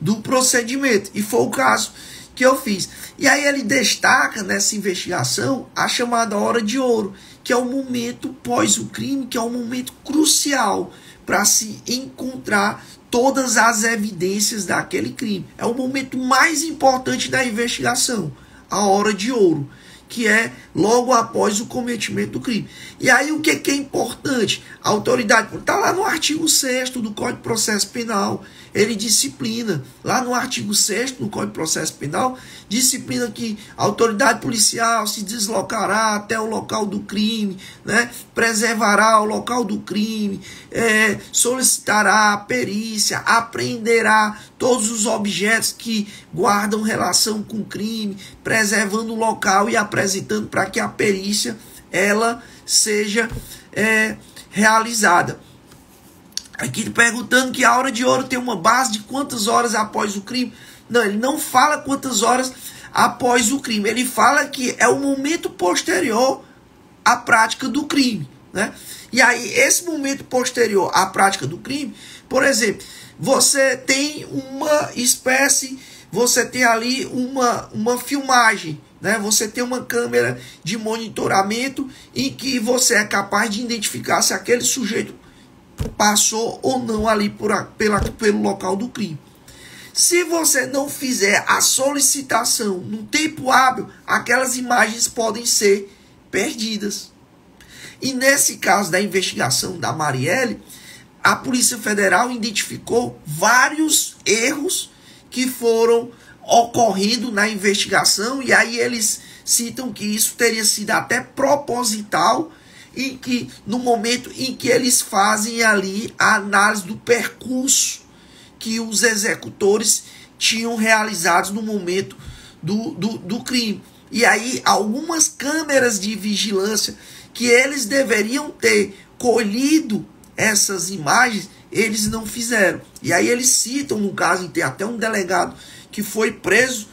do procedimento. E foi o caso que eu fiz. E aí ele destaca nessa investigação a chamada hora de ouro, que é o momento pós o crime, que é um momento crucial para se encontrar todas as evidências daquele crime. É o momento mais importante da investigação, a hora de ouro, que é logo após o cometimento do crime. E aí o que é importante? A autoridade, está lá no artigo 6º do Código de Processo Penal, ele disciplina, lá no artigo 6º do Código de Processo Penal, disciplina que a autoridade policial se deslocará até o local do crime, né? Preservará o local do crime, solicitará a perícia, apreenderá todos os objetos que guardam relação com o crime, preservando o local e apresentando para que a perícia ela seja realizada. Aqui perguntando que a hora de ouro tem uma base de quantas horas após o crime. Não, ele não fala quantas horas após o crime. Ele fala que é o momento posterior à prática do crime, né? E aí, esse momento posterior à prática do crime, por exemplo, você tem uma espécie, você tem ali uma filmagem, né? Você tem uma câmera de monitoramento em que você é capaz de identificar se aquele sujeito passou ou não ali pelo local do crime. Se você não fizer a solicitação no tempo hábil, aquelas imagens podem ser perdidas. E nesse caso da investigação da Marielle, a Polícia Federal identificou vários erros que foram ocorrendo na investigação, e aí eles citam que isso teria sido até proposital, e que no momento em que eles fazem ali a análise do percurso que os executores tinham realizado no momento do crime. E aí algumas câmeras de vigilância que eles deveriam ter colhido essas imagens, eles não fizeram. E aí eles citam, no caso, tem até um delegado que foi preso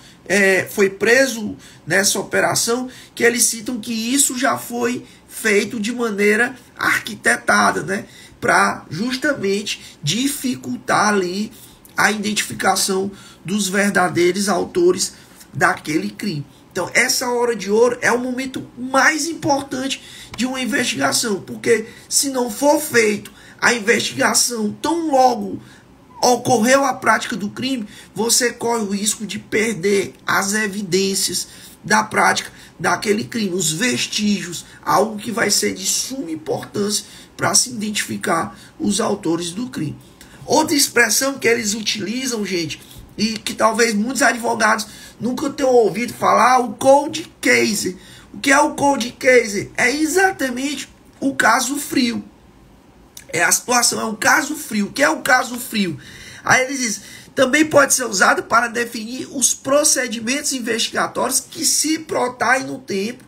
nessa operação, que eles citam que isso já foi feito de maneira arquitetada, né, para justamente dificultar ali a identificação dos verdadeiros autores daquele crime. Então, essa hora de ouro é o momento mais importante de uma investigação, porque se não for feito a investigação tão logo ocorreu a prática do crime, você corre o risco de perder as evidências da prática daquele crime, os vestígios, algo que vai ser de suma importância para se identificar os autores do crime. Outra expressão que eles utilizam, gente, e que talvez muitos advogados nunca tenham ouvido falar, o cold case. O que é o cold case? É exatamente o caso frio. É a situação, é um caso frio. O que é o caso frio? Aí eles dizem, também pode ser usado para definir os procedimentos investigatórios que se protraem no tempo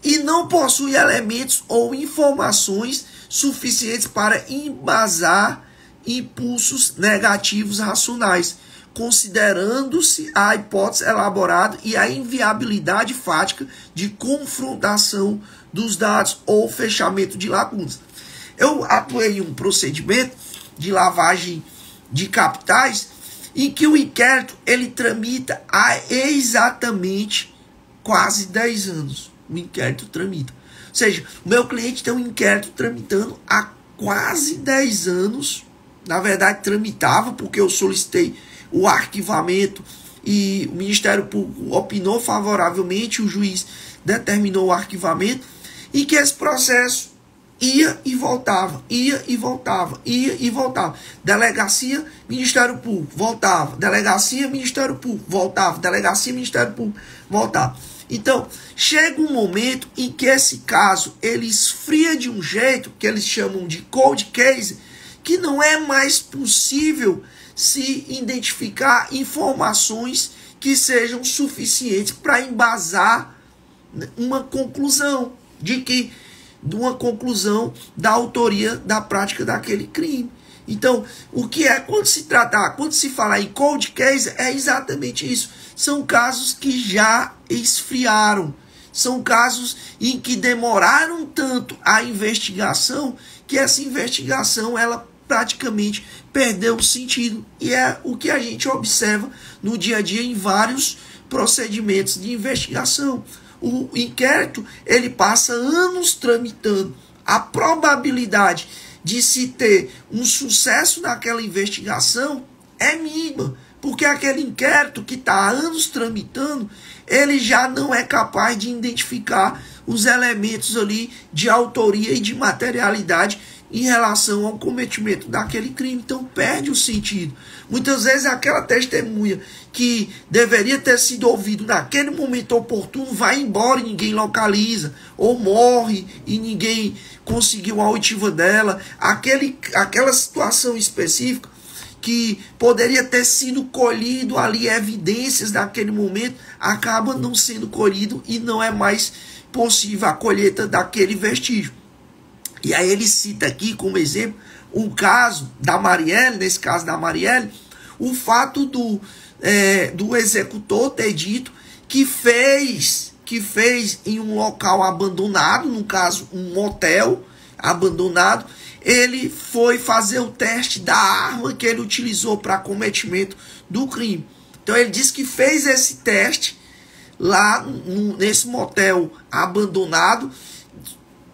e não possuem elementos ou informações suficientes para embasar impulsos negativos racionais, considerando-se a hipótese elaborada e a inviabilidade fática de confrontação dos dados ou fechamento de lacunas. Eu atuei em um procedimento de lavagem de capitais em que o inquérito ele tramita há exatamente quase 10 anos. O inquérito tramita. Ou seja, o meu cliente tem um inquérito tramitando há quase 10 anos. Na verdade, tramitava porque eu solicitei o arquivamento e o Ministério Público opinou favoravelmente, o juiz determinou o arquivamento, e que esse processo ia e voltava, ia e voltava, ia e voltava. Delegacia, Ministério Público, voltava. Delegacia, Ministério Público, voltava. Delegacia, Ministério Público, voltava. Então, chega um momento em que esse caso ele esfria de um jeito que eles chamam de cold case, que não é mais possível se identificar informações que sejam suficientes para embasar uma conclusão de que de uma conclusão da autoria da prática daquele crime. Então, o que é, quando se falar em cold case, é exatamente isso. São casos que já esfriaram. São casos em que demoraram tanto a investigação, que essa investigação, ela praticamente perdeu o sentido. E é o que a gente observa no dia a dia em vários procedimentos de investigação. O inquérito, ele passa anos tramitando. A probabilidade de se ter um sucesso naquela investigação é mínima, porque aquele inquérito que está há anos tramitando, ele já não é capaz de identificar os elementos ali de autoria e de materialidade em relação ao cometimento daquele crime. Então perde o sentido. Muitas vezes aquela testemunha que deveria ter sido ouvido naquele momento oportuno vai embora e ninguém localiza, ou morre e ninguém conseguiu a oitiva dela. Aquela situação específica que poderia ter sido colhido ali evidências daquele momento, acaba não sendo colhido e não é mais possível a colheita daquele vestígio. E aí ele cita aqui como exemplo um caso da Marielle, nesse caso da Marielle, o fato do executor ter dito que fez em um local abandonado, no caso um motel abandonado, ele foi fazer o teste da arma que ele utilizou para cometimento do crime. Então ele disse que fez esse teste lá nesse motel abandonado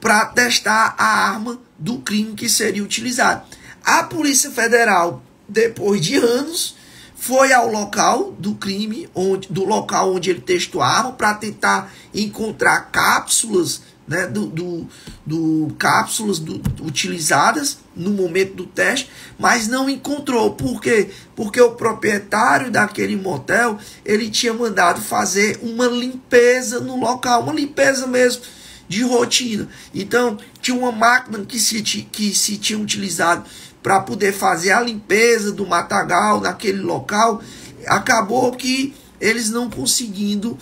para testar a arma do crime que seria utilizado. A Polícia Federal, depois de anos, foi ao local do crime, do local onde ele testou a arma, para tentar encontrar cápsulas, né, cápsulas utilizadas no momento do teste, mas não encontrou. Por quê? Porque o proprietário daquele motel, ele tinha mandado fazer uma limpeza no local, uma limpeza mesmo de rotina. Então tinha uma máquina que se tinha utilizado para poder fazer a limpeza do matagal naquele local. Acabou que eles não conseguindo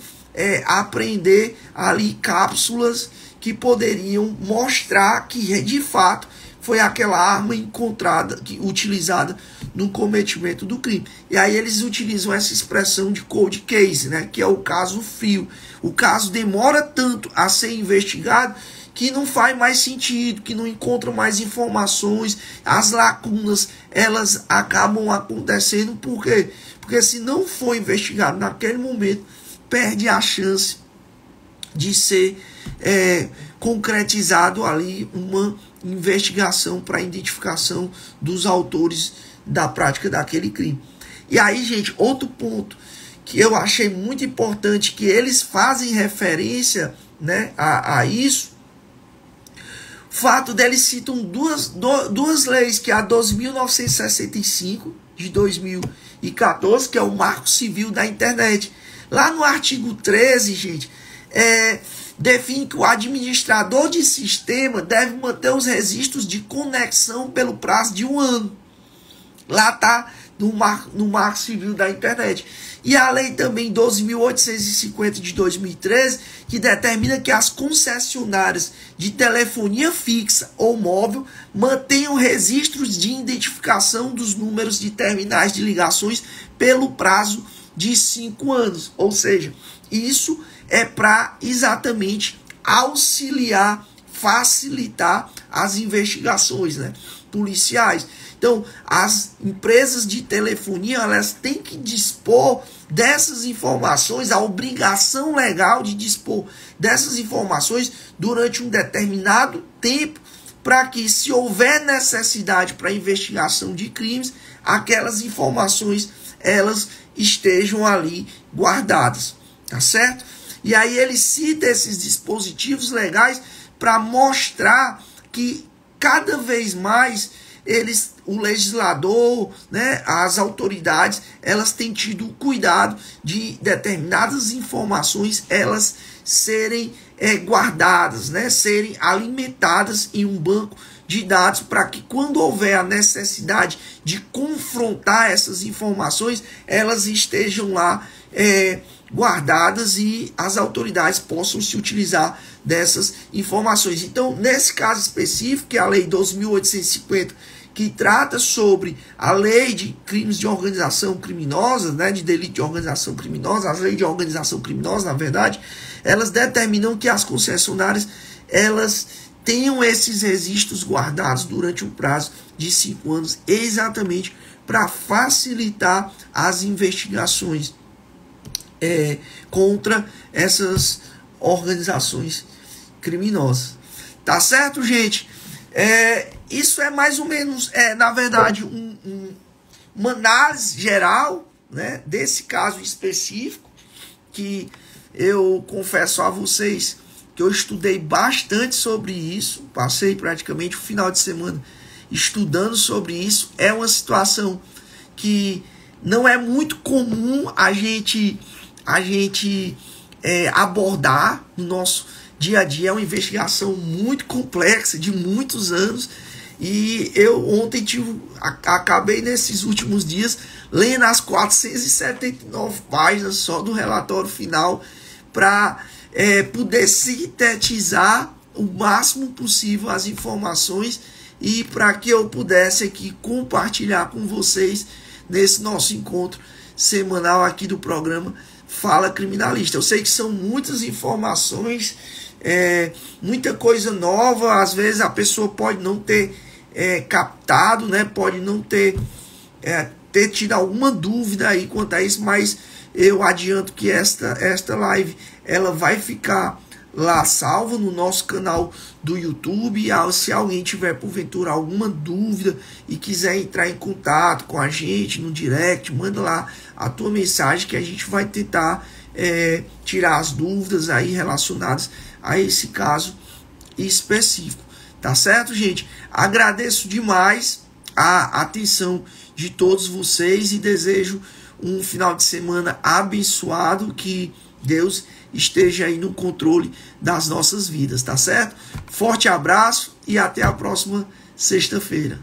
apreender ali cápsulas que poderiam mostrar que de fato foi aquela arma encontrada, utilizada no cometimento do crime. E aí eles utilizam essa expressão de cold case, né, que é o caso frio. O caso demora tanto a ser investigado que não faz mais sentido, que não encontra mais informações, as lacunas, elas acabam acontecendo. Por quê? Porque se não for investigado naquele momento, perde a chance de ser concretizado ali uma investigação para identificação dos autores da prática daquele crime. E aí, gente, outro ponto que eu achei muito importante, que eles fazem referência, né, a isso, o fato deles citam duas leis, que é a 12.965 de 2014, que é o Marco Civil da Internet. Lá no artigo 13, gente, define que o administrador de sistema deve manter os registros de conexão pelo prazo de 1 ano. Lá está no Marco Civil da Internet. E a lei também 12.850 de 2013, que determina que as concessionárias de telefonia fixa ou móvel mantenham registros de identificação dos números de terminais de ligações pelo prazo de 5 anos. Ou seja, isso é para exatamente auxiliar, facilitar as investigações, né, policiais. Então, as empresas de telefonia, elas têm que dispor dessas informações, a obrigação legal de dispor dessas informações durante um determinado tempo, para que, se houver necessidade para investigação de crimes, aquelas informações, elas estejam ali guardadas, tá certo? E aí ele cita esses dispositivos legais para mostrar que cada vez mais o legislador, né, as autoridades, elas têm tido cuidado de determinadas informações elas serem guardadas, né, serem alimentadas em um banco de dados para que quando houver a necessidade de confrontar essas informações, elas estejam lá guardadas e as autoridades possam se utilizar dessas informações. Então, nesse caso específico, que é a Lei 12.850, que trata sobre a lei de crimes de organização criminosa, né, de delito de organização criminosa, as leis de organização criminosa, na verdade, elas determinam que as concessionárias, elas tenham esses registros guardados durante um prazo de 5 anos, exatamente para facilitar as investigações contra essas organizações criminosas. Tá certo, gente? Isso é mais ou menos, na verdade, uma análise geral, né, desse caso específico, que eu confesso a vocês que eu estudei bastante sobre isso, passei praticamente o final de semana estudando sobre isso. É uma situação que não é muito comum a gente abordar no nosso dia a dia. É uma investigação muito complexa, de muitos anos, e eu ontem acabei nesses últimos dias lendo as 479 páginas só do relatório final para poder sintetizar o máximo possível as informações e para que eu pudesse aqui compartilhar com vocês nesse nosso encontro semanal aqui do programa Fala Criminalista. Eu sei que são muitas informações, muita coisa nova, às vezes a pessoa pode não ter captado, né? Pode não ter tido alguma dúvida aí quanto a isso, mas eu adianto que esta live ela vai ficar lá salva no nosso canal do YouTube. Se alguém tiver porventura alguma dúvida e quiser entrar em contato com a gente no direct, manda lá a tua mensagem que a gente vai tentar tirar as dúvidas aí relacionadas a esse caso específico. Tá certo, gente? Agradeço demais a atenção de todos vocês e desejo um final de semana abençoado, que Deus esteja aí no controle das nossas vidas, tá certo? Forte abraço e até a próxima sexta-feira.